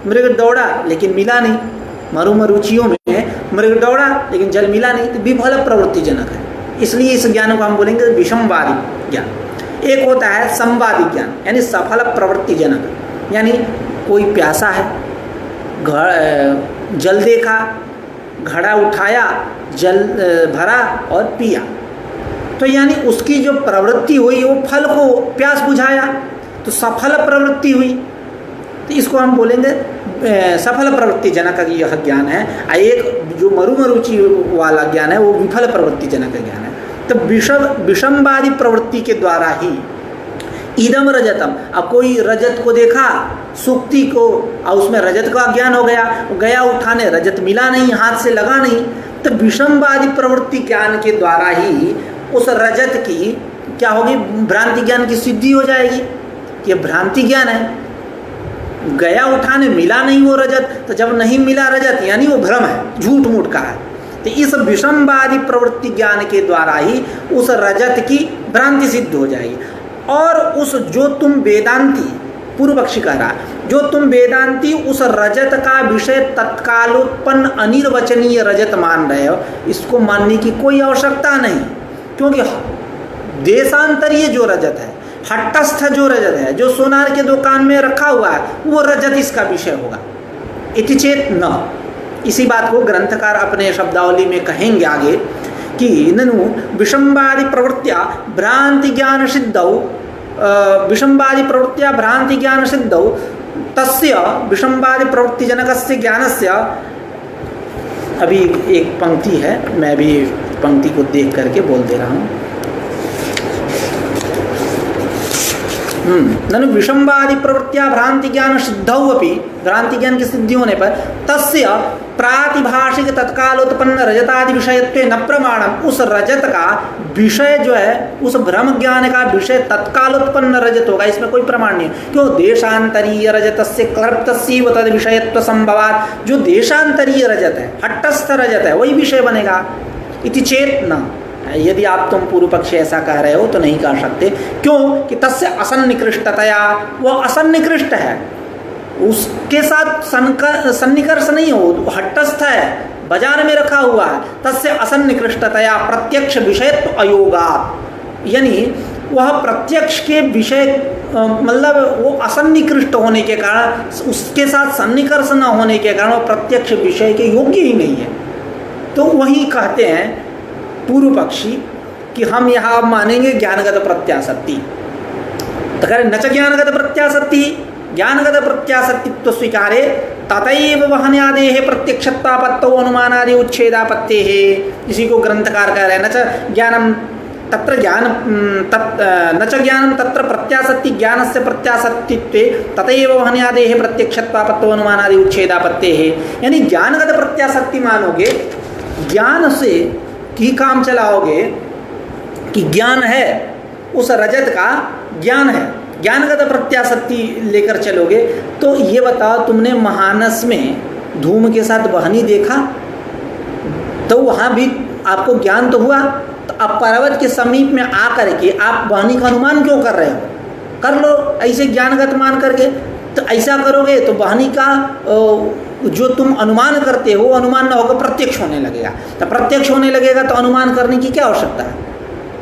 मृग दौड़ा लेकिन मिला नहीं, मरुचियों में मृग दौड़ा लेकिन जल मिला नहीं, तो विफल प्रवृत्ति जनक है। इसलिए इस ज्ञान को हम बोलेंगे विषमवादी ज्ञान। एक होता है समवादी ज्ञान यानी सफल प्रवृत्ति जनक, यानी कोई प्यासा है, जल देखा, घड़ा उठाया, जल भरा और पिया, तो यानी उसकी जो प्रवृत्ति हुई वो फल को प्यास बुझाया, तो सफल प्रवृत्ति हुई, तो इसको हम बोलेंगे सफल प्रवृत्ति जनक यह ज्ञान है। एक जो मरुचि वाला ज्ञान है वो विफल प्रवृत्ति जनक ज्ञान है। तो विषमवादी प्रवृत्ति के द्वारा ही इदम रजतम, अब कोई रजत को देखा, सुक्ति को, और उसमें रजत का ज्ञान हो गया उठाने, रजत मिला नहीं, हाथ से लगा नहीं, तो विषमवादी प्रवृत्ति ज्ञान के द्वारा ही उस रजत की क्या होगी, भ्रांति ज्ञान की सिद्धि हो जाएगी। ये भ्रांति ज्ञान है, गया उठाने मिला नहीं वो रजत, तो जब नहीं मिला रजत यानी वो भ्रम है, झूठ मूठ का है। तो इस विषमवादी प्रवृत्ति ज्ञान के द्वारा ही उस रजत की भ्रांति सिद्ध हो जाएगी। और उस जो तुम वेदांती, पूर्व पक्षी कह रहा, जो तुम वेदांती उस रजत का विषय तत्कालोत्पन्न अनिर्वचनीय रजत मान रहे हो, इसको मानने की कोई आवश्यकता नहीं, क्योंकि देशांतरीय जो रजत है, हट्टस्थ जो रजत है, जो सोनार के दुकान में रखा हुआ है, वो रजत इसका विषय होगा। इति चेत न, इसी बात को ग्रंथकार अपने शब्दावली में कहेंगे आगे कि ननु विषमवादी प्रवृत्तिया भ्रांति ज्ञान सिद्धौ, विषमवादी प्रवृत्तिया भ्रांति ज्ञान सिद्धौ तस्य विषमवादी प्रवृत्ति जनकस्य ज्ञानस्य। अभी एक पंक्ति है, मैं भी पंक्ति को देख करके बोल दे रहा हूँ। ननु विषमवादी प्रवृत्तिया भ्रांति ज्ञान सिद्धौ अपि, भ्रांति ज्ञान की सिद्धि होने पर तस्य प्रातिभाषिक तत्कालोत्पन्न रजतादि विषयत्वे न प्रमाणम, उस रजत का विषय जो है, उस भ्रम ज्ञान का विषय तत्कालोत्पन्न रजत होगा, इसमें कोई प्रमाण नहीं है। क्यों? देशांतरीय रजतस्य क्लृप्तस्यैव तद विषयत्व संभवात्, जो देशांतरीय रजत है, हट्टस्थ रजत है, वही विषय बनेगा। इति चेत न, यदि आप तुम पूर्व पक्ष ऐसा कह रहे हो तो नहीं कह सकते। क्यों? कि तस्य असन्निकृष्टतया, वो असन्निकृष्ट है, उसके साथ सन्निकर्ष नहीं हो, हट्टस्थ है, बाजार में रखा हुआ है। तस्य असन्निकृष्टतया प्रत्यक्ष विषयत्व अयोगा, यानी वह प्रत्यक्ष के विषय मतलब वो असन्निकृष्ट होने के कारण, उसके साथ सन्निकर्ष न होने के कारण वो प्रत्यक्ष विषय के योग्य ही नहीं है। तो वही कहते हैं पूर्व पक्षी कि हम यहाँ मानेंगे ज्ञानगत प्रत्याशक्ति। तो कह रहे न च ज्ञानगत प्रत्याशक्ति, ज्ञानगत प्रत्याशक्तित्व स्वीकारे ततैव वहन्यादेः प्रत्यक्षत्वापत्तौ अनुमानादि उच्छेदापत्तेः। इसी को ग्रंथकार कह रहे हैं न च ज्ञानम तत्र ज्ञान न च ज्ञानम तत्र प्रत्याशक्ति ज्ञानस्य प्रत्याशक्तित्वे ततैव वहन्यादेः प्रत्यक्षत्वापत्तौ अनुमानादि उच्छेदापत्तेः। यानी ज्ञानगत प्रत्याशक्ति मानोगे, ज्ञान से ही काम चलाओगे कि ज्ञान है, उस रजत का ज्ञान है, ज्ञानगत प्रत्याशक्ति लेकर चलोगे। तो ये बताओ, तुमने महानस में धूम के साथ वहनी देखा तो वहाँ भी आपको ज्ञान तो हुआ। तो अब पर्वत के समीप में आकर के आप वहनी का अनुमान क्यों कर रहे हो? कर लो ऐसे ज्ञानगत मान करके। तो ऐसा करोगे तो वहनी का जो तुम अनुमान करते हो अनुमान न होकर प्रत्यक्ष होने लगेगा। तो प्रत्यक्ष होने लगेगा तो अनुमान करने की क्या आवश्यकता है?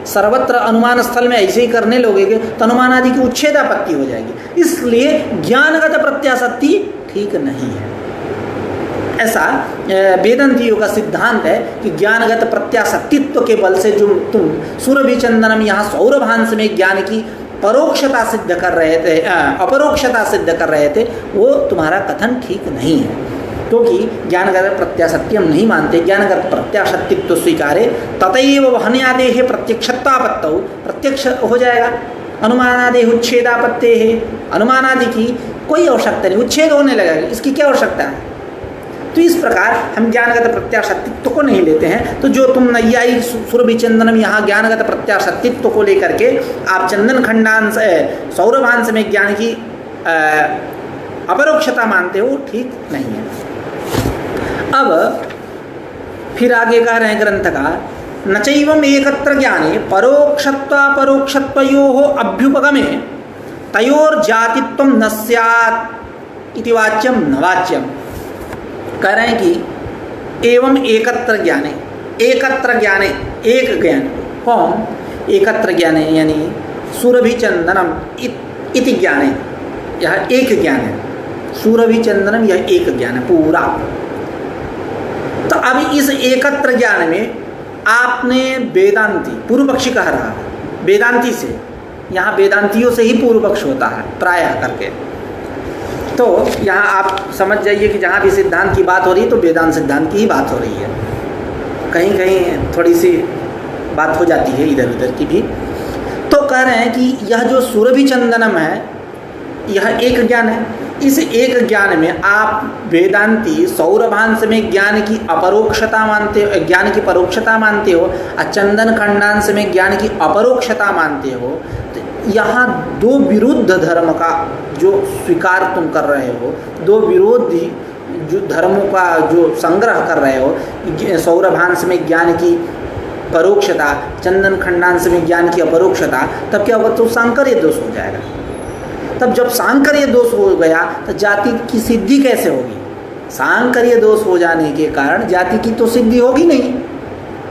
सर्वत्र अनुमान स्थल में ऐसे ही करने लगोगे तो अनुमान आदि की उच्छेदापत्ति हो जाएगी। इसलिए ज्ञानगत प्रत्याशक्ति ठीक नहीं है। ऐसा वेदांतियों का सिद्धांत है कि ज्ञानगत प्रत्याशक्तित्व के बल से जो तुम सूरभि चंदनम यहाँ सौरभांश में ज्ञान की परोक्षता सिद्ध कर रहे थे, अपरोक्षता सिद्ध कर रहे थे, वो तुम्हारा कथन ठीक नहीं है। क्योंकि ज्ञानगत प्रत्याशक्ति हम नहीं मानते। ज्ञानगत प्रत्याशक्तित्व स्वीकारे ततैव वहन्यादेः प्रत्यक्षत्वापत्तौ, प्रत्यक्ष हो जाएगा। अनुमानादेः उच्छेदापत्तेः, अनुमानादि की कोई आवश्यकता नहीं, उच्छेद होने लगेगा, इसकी क्या आवश्यकता है? तो इस प्रकार हम ज्ञानगत प्रत्याशक्तित्व को नहीं लेते हैं। तो जो तुम नैयायिक सूरभि चंदनम यहाँ ज्ञानगत प्रत्याशक्तित्व को लेकर के आप चंदन खंडांश सौरभांश में ज्ञान की अपरोक्षता मानते हो, ठीक नहीं है। अब फिर आगे कह रहे हैं ग्रंथकार, न चैवम एकत्र ज्ञाने परोक्षत्वापरोक्षत्वयोः अभ्युपगमे तयोर्जातित्वं न स्यात् इति वाच्यम न वाच्यम। कह रहे हैं कि एवं एकत्र ज्ञाने, एकत्र ज्ञाने, एक ज्ञान, कौन एकत्र ज्ञाने यानी सूरभि चंदनम इति ज्ञाने, यह एक ज्ञान है। सूरभि चंदनम यह एक ज्ञान है पूरा। तो अब इस एकत्र ज्ञान में आपने वेदांती, पूर्व पक्षी कह रहा है वेदांती से, यहाँ वेदांतियों से ही पूर्व पक्ष होता है प्रायः करके। तो यहाँ आप समझ जाइए कि जहाँ भी सिद्धांत की बात हो रही है तो वेदांत सिद्धांत की ही बात हो रही है। कहीं कहीं थोड़ी सी बात हो जाती है इधर उधर की भी। तो कह रहे हैं कि यह जो सूरभि चंदनम है यह एक ज्ञान है। इस एक ज्ञान में आप वेदांती सौरभांश में ज्ञान की अपरोक्षता मानते हो, ज्ञान की परोक्षता मानते हो, और चंदन खंडांश में ज्ञान की अपरोक्षता मानते हो। तो यहाँ दो विरुद्ध धर्म का जो स्वीकार तुम कर रहे हो, दो विरोधी जो धर्मों का जो संग्रह कर रहे हो, सौरभांश में ज्ञान की परोक्षता, चंदन खंडांश में ज्ञान की अपरोक्षता, तब क्या होगा? तो सांकर्य दोष हो जाएगा। तब जब सांकर्य दोष हो गया तो जाति की सिद्धि कैसे होगी? सांकर्य दोष हो जाने के कारण जाति की तो सिद्धि होगी नहीं।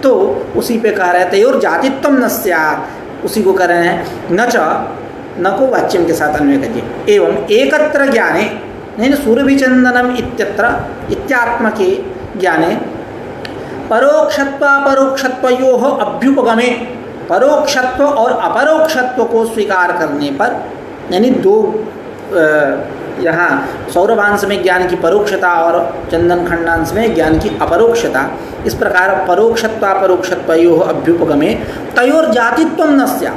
तो उसी पे कह रहे थे और जातित्वम न स्यात्, उसी को कह रहे हैं न च, न को वाच्यम के साथ अन्वय करिए। एवं एकत्र ज्ञाने नहीं सूरभि चंदनम इत्यत्र इत्यात्मके ज्ञाने परोक्षत्वापरोक्षत्वयोः अभ्युपगमे, परोक्षत्व और अपरोक्षत्व को स्वीकार करने पर, यानी दो यहाँ सौरभांश में ज्ञान की परोक्षता और चंदन खंडांश में ज्ञान की अपरोक्षता, इस प्रकार परोक्षत्वापरोक्षत्वयोः अभ्युपगमे तयोर जातित्वं न स्यात्,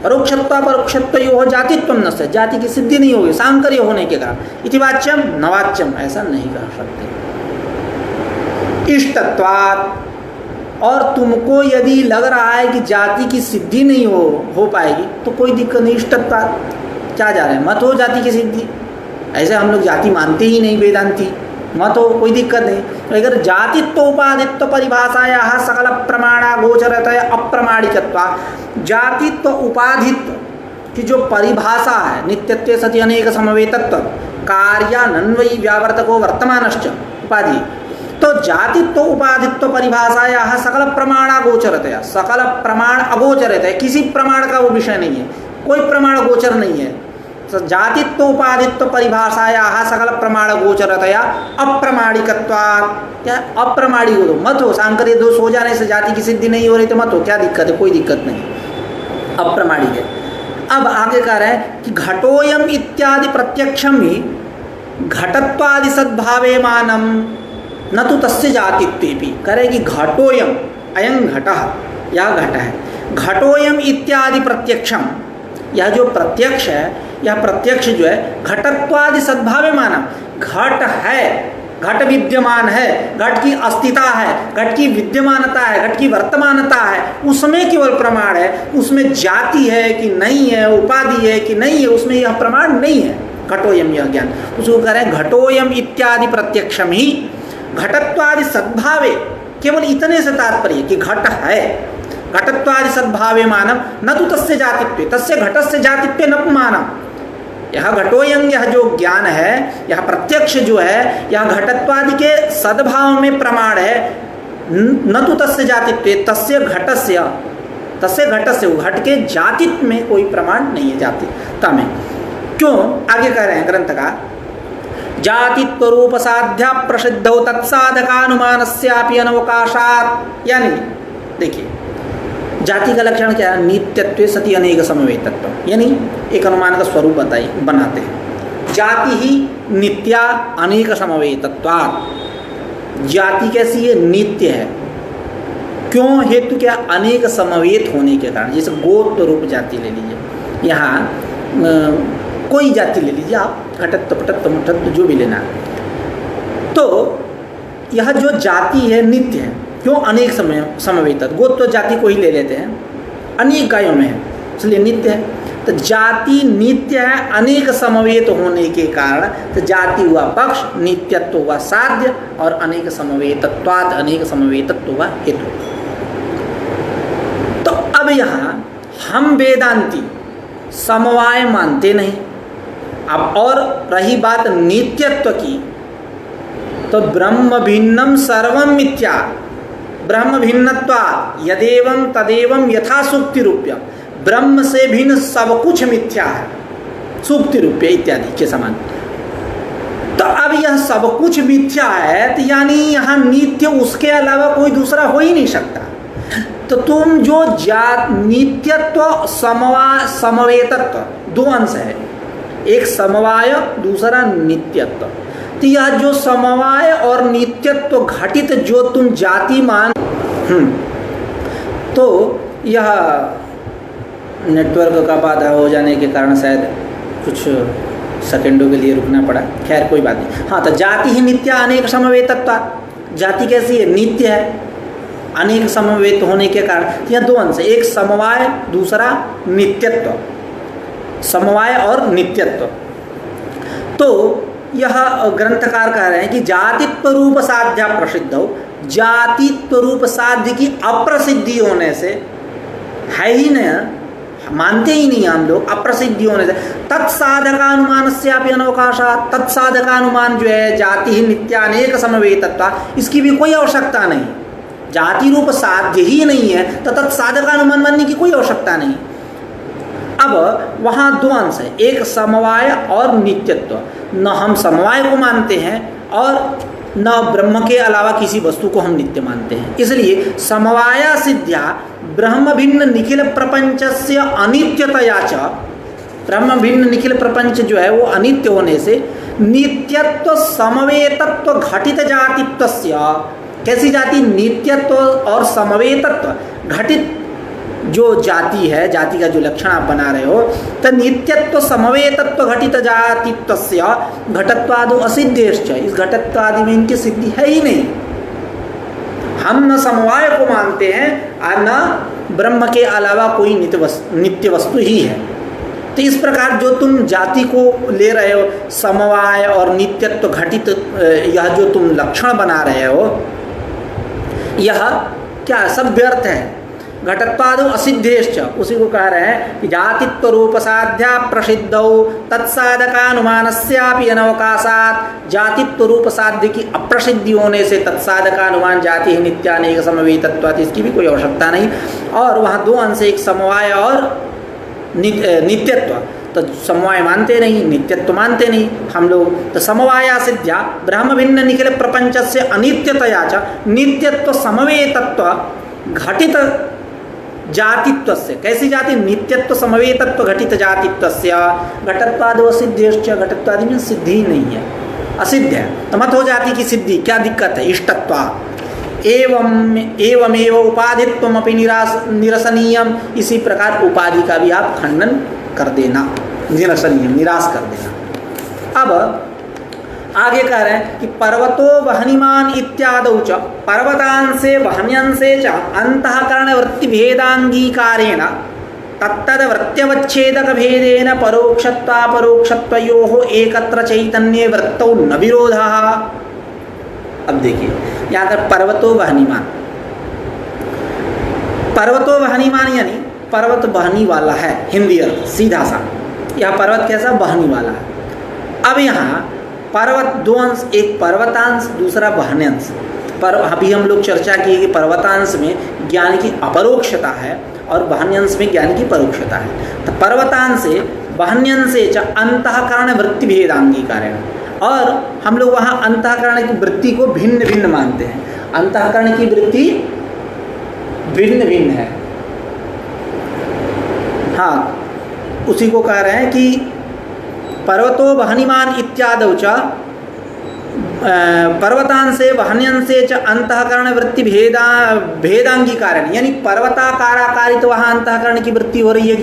परोक्षत्वापरोक्षत्वयोः जातित्वं न स्यात्, जाति की सिद्धि नहीं होगी सांकर्य होने के कारण। इति वाच्यम न वाच्यम, ऐसा नहीं कह सकते। इष्टत्वात्, और तुमको यदि लग रहा है कि जाति की सिद्धि नहीं हो पाएगी तो कोई दिक्कत नहीं। इष्टत्वात् क्या जा रहे हैं? मत हो जाति की सिद्धि, ऐसे हम लोग जाति मानते ही नहीं वेदांती, मत हो, कोई दिक्कत नहीं। अगर जातित्व उपाधित्व परिभाषाया सकल प्रमाणा गोचरतया अप्रमाणिकत्वा, जातित्व उपाधित्व की जो परिभाषा है, नित्यत्वे सति अनेक समवेतत्व कार्यान्वयी व्यावर्तको वर्तमानश्च उपाधि, तो जातित्व उपाधित्व परिभाषायाः सकल प्रमाण अगोचरतया, सकल प्रमाण अगोचरत है, किसी प्रमाण का वो विषय नहीं है, कोई प्रमाण गोचर नहीं है। तो जातित्व उपाधित्व परिभाषायाः सकल प्रमाण गोचरतया अप्रमाणिकत्वात्, क्या अप्रमाणिक हो तो मत हो, सांकर्य दोष हो जाने से जाति की सिद्धि नहीं हो रही तो मत हो, क्या दिक्कत है, कोई दिक्कत नहीं, अप्रमाणिक है। अब आगे कह रहे हैं कि घटोयम इत्यादि प्रत्यक्षम ही घटत्वादि सद्भावे मानम न तो तस्य जातित्वेपि। कह रहे कि घटोयम, अयं घटः, यह घट है, घटोयम इत्यादि प्रत्यक्षम, यह जो प्रत्यक्ष है, यह प्रत्यक्ष जो है घटत्वादि सद्भावे मानम, घट है, घट विद्यमान है, घट की अस्तित्व है, घट की विद्यमानता है, घट की वर्तमानता है, उसमें केवल प्रमाण है, उसमें जाति है कि नहीं है, उपाधि है कि नहीं है, उसमें यह प्रमाण नहीं है। घटोयम यह ज्ञान, उसको कह रहे हैं घटोयम इत्यादि प्रत्यक्षम ही घटत्वादि सद्भावे, केवल इतने से तात्पर्य कि घट है, घटत्वादि सद्भावे मानम न तो तस्य जातित्वे, तस्य घटस्य जातित्वे न मानम। यह घटोयम, यह जो ज्ञान है, यह प्रत्यक्ष जो है, यह घटत्वादि के सद्भाव में प्रमाण है, न तो तस्य जातित्वे, तस्य घटस्य, तस्य घटस्य, घट के जातित्व में कोई प्रमाण नहीं है, जातित्व में। क्यों? आगे कह रहे हैं ग्रंथकार, जातित्व रूप साध्या प्रसिद्धौ तत्साधकानुमानस्यापि अनवकाशात्। यानी देखिए, जाति का लक्षण क्या है? नित्यत्वे सति अनेक समवेतत्व, यानी एक अनुमान का स्वरूप बनाते हैं। जाति ही नित्या अनेक समवेतत्वात्, जाति कैसी है? नित्य है। क्यों? हेतु क्या? अनेक समवेत होने के कारण। जैसे गोत्र रूप जाति ले लीजिए, यहाँ कोई जाति ले लीजिए आप, घटत्व पटत्व मुठत्व जो भी लेना, तो यह जो जाति है नित्य है। क्यों? अनेक समवेत, गोत्र जाति को ही ले लेते हैं, अनेक गायों में है, इसलिए नित्य है। तो जाति नित्य है, अनेक समवेत होने के कारण, तो जाति हुआ पक्ष, नित्यत्व हुआ साध्य, और अनेक समवेतत्वात्, अनेक समवेतत्व हुआ हेतु। तो अब यहाँ हम वेदांती समवाय मानते नहीं। अब और रही बात नित्यत्व की, तो ब्रह्म भिन्नम सर्वम मिथ्या, ब्रह्म भिन्नत्वात् यदेवं तदेवं यथा सुक्ति रूप्य, ब्रह्म से भिन्न सब कुछ मिथ्या है, सुक्ति रूप्य इत्यादि के समान। तो अब यह सब कुछ मिथ्या है, तो यानी यहाँ नित्य उसके अलावा कोई दूसरा हो ही नहीं सकता। तो तुम जो नित्यत्व समवेतत्व, दो अंश है, एक समवाय, दूसरा नित्यत्व। तो यह जो समवाय और नित्यत्व घटित जो तुम जाति मान, तो यह नेटवर्क का बाधा हो जाने के कारण शायद कुछ सेकंडों के लिए रुकना पड़ा, खैर कोई बात नहीं। हाँ, तो जाति ही नित्य अनेक समवेतत्व, जाति कैसी है? नित्य है, अनेक समवेत होने के कारण। यह दो अंश है, एक समवाय, दूसरा नित्यत्व, समवाय और नित्यत्व। तो यह ग्रंथकार कह रहे हैं कि जातित्व रूप साध्या प्रसिद्ध हो, जातित्व रूप साध्य की अप्रसिद्धि होने से, है ही नहीं, मानते ही नहीं हम लोग, अप्रसिद्धि होने से, तत्साधकानुमान से आप अनवकाशात्, तत्साधकानुमान जो है जाति ही नित्यानेक समवेतत्व, इसकी भी कोई आवश्यकता नहीं। जाति रूप साध्य ही नहीं है तो तत्साधकानुमान मानने की कोई आवश्यकता नहीं। अब वहाँ दो अंश है, एक समवाय और नित्यत्व। न हम समवाय को मानते हैं और न ब्रह्म के अलावा किसी वस्तु को हम नित्य मानते हैं। इसलिए समवाय सिद्ध्या ब्रह्म भिन्न निखिल प्रपंचस्य अनित्यतया च, ब्रह्म भिन्न निखिल प्रपंच जो है वो अनित्य होने से नित्यत्व समवेतत्व घटित जातित्वस्य, कैसी जाति? नित्यत्व और समवेतत्व घटित जो जाति है, जाति का जो लक्षण आप बना रहे हो, तो नित्यत्व समवेतत्व घटित जातित्वस्य घटत्वादो असिद्धेश्च, इस घटत्वादि में इनकी सिद्धि है ही नहीं। हम न समवाय को मानते हैं और न ब्रह्म के अलावा कोई नित्य वस्तु ही है। तो इस प्रकार जो तुम जाति को ले रहे हो, समवाय और नित्यत्व घटित, यह जो तुम लक्षण बना रहे हो, यह क्या सब व्यर्थ है। घटत्वादो असिद्धेश्च, उसी को कह रहे हैं कि जातित्व रूप साध्या प्रसिद्धौ तत्साधकानुमानस्यापि अनवकाशात्, जातित्व रूप साध्य की अप्रसिद्धि होने से तत्साधकानुमान जाति है नित्यानेक समवेतत्वात्, इसकी भी कोई आवश्यकता नहीं। और वहाँ दो अंश, एक समवाय और नित्यत्व, तो समवाय मानते नहीं, नित्यत्व मानते नहीं हम लोग। तो समवाया सिद्ध्या ब्रह्म भिन्न निखिल प्रपंचस्य अनित्यतया च नित्यत्व समवेतत्व घटित जातित्वस्य, कैसी जाति? नित्यत्व समवेतत्व घटित जातित्वस्य घटत्वादो असिद्धेश्च, घटत्वादि में सिद्धि ही नहीं है, असिद्ध है। तो मत हो जाति की सिद्धि, क्या दिक्कत है? इष्टत्वा एवमेव उपाधित्वमपि निरसनीयम, इसी प्रकार उपाधि का भी आप खंडन कर देना, निरसनीयम, निराश कर देना। अब आगे कह रहे हैं कि पर्वतो वहनिमान इत्यादौ च पर्वतांसे वहन्यंसे च अंतःकरण वृत्ति भेदांगीकारेण तत्तद वृत्त्यवच्छेदक भेदेन परोक्षत्वापरोक्षत्वयोः एकत्र चैतन्ये वृत्तौ न विरोधः। अब देखिए यहाँ पर पर्वतो वहनिमान, पर्वतो वहनिमान यानी पर्वत बहनी वाला है, हिंदी अर्थ सीधा सा, यह पर्वत कैसा? बहनी वाला है। अब यहाँ पर्वत दो अंश, एक पर्वतांश दूसरा बहन्यंश। पर अभी हम लोग चर्चा की कि पर्वतांश में ज्ञान की अपरोक्षता है और बहन्यंश में ज्ञान की परोक्षता है। तो पर्वतांशे बहन्यंशे च अंतःकरण वृत्ति भेदांगीकारेण, और हम लोग वहाँ अंतःकरण की वृत्ति को भिन्न भिन्न मानते हैं। अंतःकरण की वृत्ति भिन्न भिन्न है, हाँ, उसी को कह रहे हैं कि पर्वतो वहनिमान इत्यादौ च पर्वतांशे वहन्यंशे च अंतःकरण वृत्ति भेदांगीकारण, यानी पर्वताकाराकारित वहाँ अंतःकरण की वृत्ति हो रही है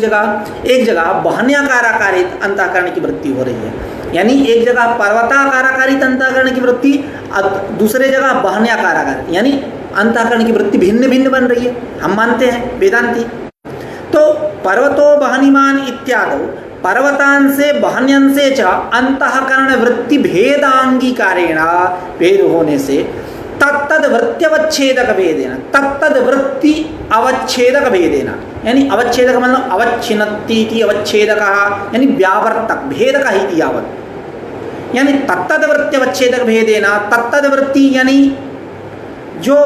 एक जगह बहन्याकाराकारित अंतःकरण की वृत्ति हो रही है। यानी एक जगह पर्वताकाराकारित अंतःकरण की वृत्ति, दूसरे जगह बहन्याकाराकारित, यानी अंतःकरण की वृत्ति भिन्न भिन्न बन रही है, हम मानते हैं वेदांती। तो पर्वतो वहनिमान इत्यादौ पर्वतांशे बहन्यंशे च अंतःकरण वृत्ति भेदांगीकारेण, भेद होने से तत्तद वृत्त्यवच्छेदक भेदेन, तत्तद वृत्ति अवच्छेदक भेदेन, यानी अवच्छेदक मतलब अवच्छिन्नति अवच्छेदकः, यानी व्यावर्तक भेद का ही यावत, यानी तत्तद वृत्त्यवच्छेदक भेदेन, तत्तद वृत्ति यानी जो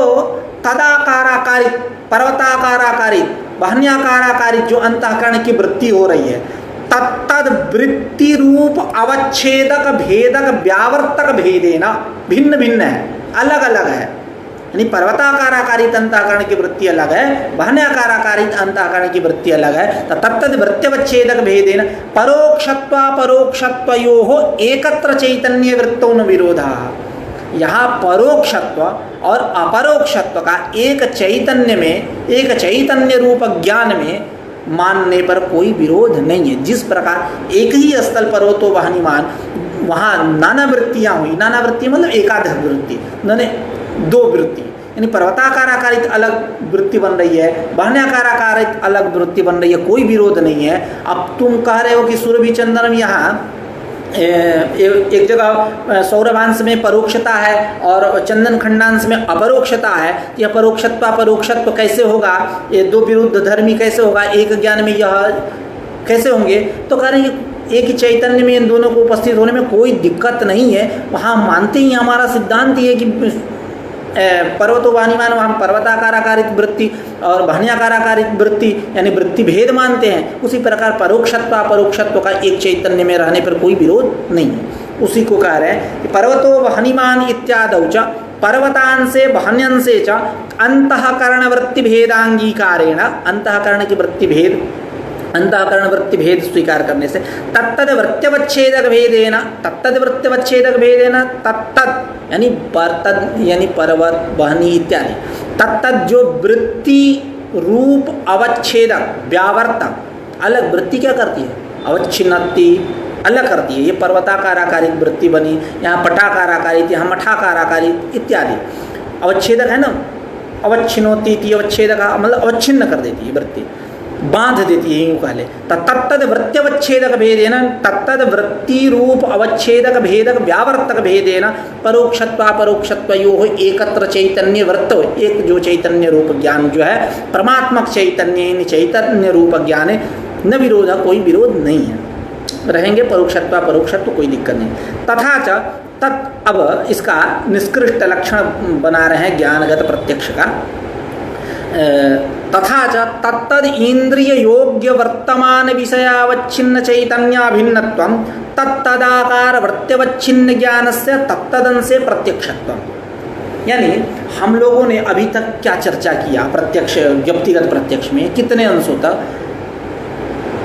तदाकाराकारित पर्वताकाराकारित बहन्याकाराकारित जो अंतःकरण की वृत्ति हो रही है, तत्तद वृत्ति रूप अवच्छेदक भेदक व्यावर्तक भेदेना, भिन्न भिन्न है, अलग अलग है। यानी पर्वताकाराकारित अंतःकरण की वृत्ति अलग है, बहन्याकाराकारित अंतःकरण की वृत्ति अलग है। तो तत्तद वृत्त्यवच्छेदक भेदेन परोक्षत्वापरोक्षत्वयोः एकत्र चैतन्य वृत्तौ न विरोधः। यहाँ परोक्षत्व और अपरोक्षत्व का एक चैतन्य में, एक चैतन्य रूप ज्ञान में मानने पर कोई विरोध नहीं है। जिस प्रकार एक ही स्थल पर्वतो वहनिमान, वहाँ नाना वृत्तियाँ हुई, नाना वृत्ति मतलब एकादश वृत्ति, उन्होंने दो वृत्ति, यानी पर्वताकाराकारित अलग वृत्ति बन रही है, बहन्याकाराकारित अलग वृत्ति बन रही है, कोई विरोध नहीं है। अब तुम कह रहे हो कि सुरभि चंद्रम यहाँ एक जगह सौरभांश में परोक्षता है और चंदन खंडांश में अपरोक्षता है, यह परोक्षत्व अपरोक्षत्व कैसे होगा? ये दो विरुद्ध धर्मी कैसे होगा? एक ज्ञान में यह कैसे होंगे? तो कह रहे हैं एक ही चैतन्य में इन दोनों को उपस्थित होने में कोई दिक्कत नहीं है। वहाँ मानते ही हमारा सिद्धांत ये कि पर्वतो वहनिमान, वहाँ पर्वताकाराकारित वृत्ति और बहन्याकाराकारित वृत्ति यानी वृत्ति भेद मानते हैं। उसी प्रकार परोक्षत्व अपरोक्षत्व का एक चैतन्य में रहने पर कोई विरोध नहीं है। उसी को कह रहे हैं कि पर्वतो वहनिमान इत्यादौ च पर्वतांशे बहन्यंशे च अंतःकरण वृत्ति भेदांगीकारेण, अंतःकरण की वृत्ति भेद, अंतःकरण वृत्ति भेद स्वीकार करने से तत्तद वृत्त्यवच्छेदक भेदेन, तत्तद वृत्त्यवच्छेदक भेदेन, तत्तद यानी बर्तद यानी पर्वत बहनी इत्यादि, तत्तद जो वृत्ति रूप अवच्छेदक व्यावर्तक, अलग वृत्ति क्या करती है? अवच्छिन्नति अलग करती है। ये पर्वताकाराकारित वृत्ति बनी, यहाँ पटाकाराकारित, यहाँ मठाकाराकारित इत्यादि। अवच्छेदक है ना, अवच्छिन्नोति अवच्छेदक मतलब अवच्छिन्न कर देती है वृत्ति। बांध देती है, यूँ कह ले। तत्तद वृत्त्यवच्छेदक भेदेन, तत्तद वृत्ति रूप अवच्छेदक भेदक व्यावर्तक भेदेन परोक्षत्वापरोक्षत्वयोः एकत्र चैतन्य वृत्त, एक जो चैतन्य रूप ज्ञान जो है परमात्मक चैतन्य, चैतन्य रूप ज्ञान न विरोध, कोई विरोध नहीं है, रहेंगे परोक्षत्वापरोक्षत्व, कोई दिक्कत नहीं। तथा च तत्, अब इसका निष्कृष्ट लक्षण बना रहे हैं ज्ञानगत प्रत्यक्ष का। तथा च तत्तद इंद्रिय योग्य वर्तमान विषयावच्छिन्न चैतन्याभिन्नत्वं तत्तदाकार वृत्त्यवच्छिन्न ज्ञानस्य तत्तदंशे प्रत्यक्षत्वम्। यानी हम लोगों ने अभी तक क्या चर्चा किया प्रत्यक्ष, व्यक्तिगत प्रत्यक्ष में कितने अंशों तक,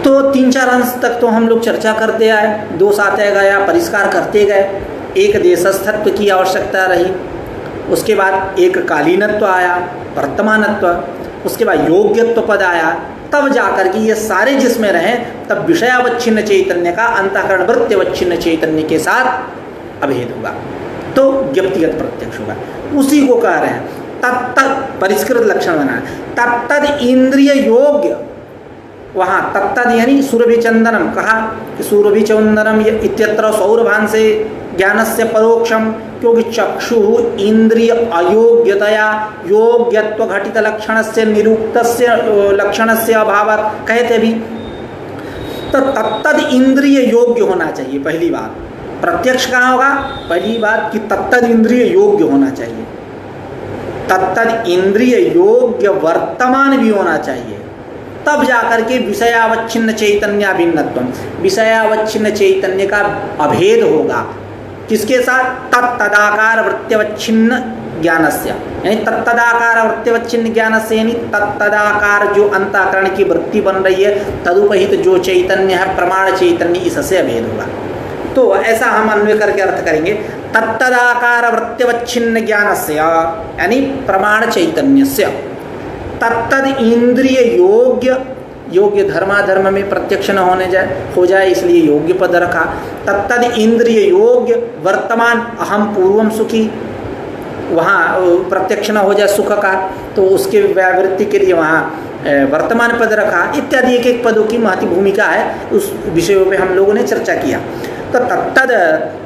तो 3-4 अंश तक तो हम लोग चर्चा करते आए, दोष आते गया, परिष्कार करते गए। एक देशस्थत्व की आवश्यकता रही, उसके बाद एक कालीनत्व आया, वर्तमानत्व, उसके बाद योग्यत्व पद आया, तब जाकर के ये सारे जिसमें रहें तब विषयावच्छिन्न चैतन्य का अंतःकरण वृत्त्यवच्छिन्न चैतन्य के साथ अभेद होगा, तो व्यक्तिगत प्रत्यक्ष होगा। उसी को कह रहे हैं तत्तद, परिष्कृत लक्षण बना, तत्तद इंद्रिय योग्य, वहाँ तत्तद यानी सुरभि चंदनम कहा कि सुरभि चंदनम इत्यत्र सौरभान से ज्ञानस्य परोक्षम, क्योंकि चक्षु इंद्रिय अयोग्यतया योग्यत्व घटित लक्षणस्य निरुक्तस्य लक्षणस्य अभाव कहते भी, तो तत्तद इंद्रिय योग्य होना चाहिए। पहली बात प्रत्यक्ष कहाँ होगा, पहली बात कि तत्तद इंद्रिय योग्य होना चाहिए, तत्तद इंद्रिय योग्य वर्तमान भी होना चाहिए, तब जाकर के विषयावच्छिन्न चैतन्याभिन्नत्व, विषयावच्छिन्न चैतन्य का अभेद होगा। किसके साथ, तत्तदाकार वृत्त्यवच्छिन्न ज्ञानस्य, यानी तत्तदाकार वृत्त्यवच्छिन्न ज्ञानस्य, यानी तत्तदाकार जो अंतःकरण की वृत्ति बन रही है, तदुपहित जो चैतन्य है प्रमाण चैतन्य, इससे अभेद होगा। तो ऐसा हम अन्वय करके अर्थ करेंगे, तत्तदाकार वृत्त्यवच्छिन्न ज्ञानस्य यानी प्रमाण चैतन्यस्य, तत्तद इंद्रिय योग्य, योग्य धर्माधर्म में प्रत्यक्ष न हो जाए इसलिए योग्य पद रखा। तत्तद इंद्रिय योग्य वर्तमान अहम पूर्वम सुखी, वहाँ प्रत्यक्ष न हो जाए सुख का, तो उसके व्यावृत्ति के लिए वहाँ वर्तमान पद रखा। इत्यादि एक एक पदों की महती भूमिका है, उस विषयों पे हम लोगों ने चर्चा किया। तो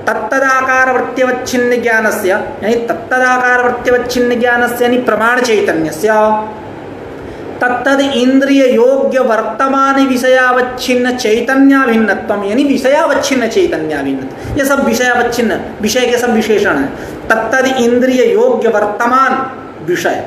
तत्तदाकार वृत्त्यवच्छिन्न ज्ञानस्य, यानी तत्तदाकार वृत्त्यवच्छिन्न ज्ञानस्य यानी प्रमाण चैतन्यस्य, तत्तद इंद्रिय योग्य वर्तमान विषयावच्छिन्न चैतन्याभिन्नत्वम, यानी विषयावच्छिन्न चैतन्याभिन्नत्व, ये सब विषयावच्छिन्न, विषय के सब विशेषण है। तत्तद इंद्रिय योग्य वर्तमान विषय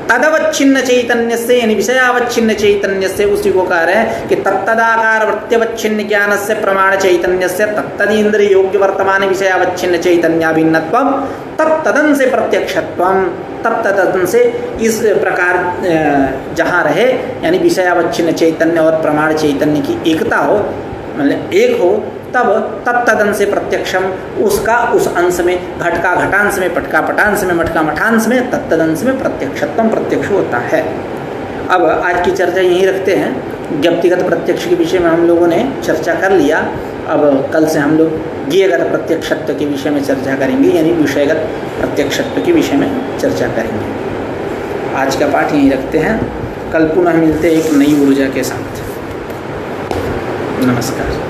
तदवच्छिन्न चैतन्य से, यानी विषयावच्छिन्न चैतन्य से, उसी को कह रहे हैं कि तत्तदाकार वृत्त्यवच्छिन्न ज्ञान से प्रमाण चैतन्य से तत्तद इंद्रिय योग्य वर्तमान विषयावच्छिन्न चैतन्याभिन्नत्वम तत्तदन से प्रत्यक्षत्वम, तत्तदन से इस प्रकार जहाँ रहे, यानी विषयावच्छिन्न चैतन्य और प्रमाण चैतन्य की एकता हो, मतलब एक हो, तब तत्तदन से प्रत्यक्षम, उसका उस अंश में, घटका घटांश में, पटका पटांश में, मटका मठांश में, तत्तदंश में प्रत्यक्षत्वम प्रत्यक्ष होता है। अब आज की चर्चा यहीं रखते हैं। व्यक्तिगत प्रत्यक्ष के विषय में हम लोगों ने चर्चा कर लिया। अब कल से हम लोग ज्ञेयगत प्रत्यक्षत्व के विषय में चर्चा करेंगे, यानी विषयगत प्रत्यक्षत्व के विषय में चर्चा करेंगे। आज का पाठ यहीं रखते हैं, कल पुनः मिलते हैं एक नई ऊर्जा के साथ। नमस्कार।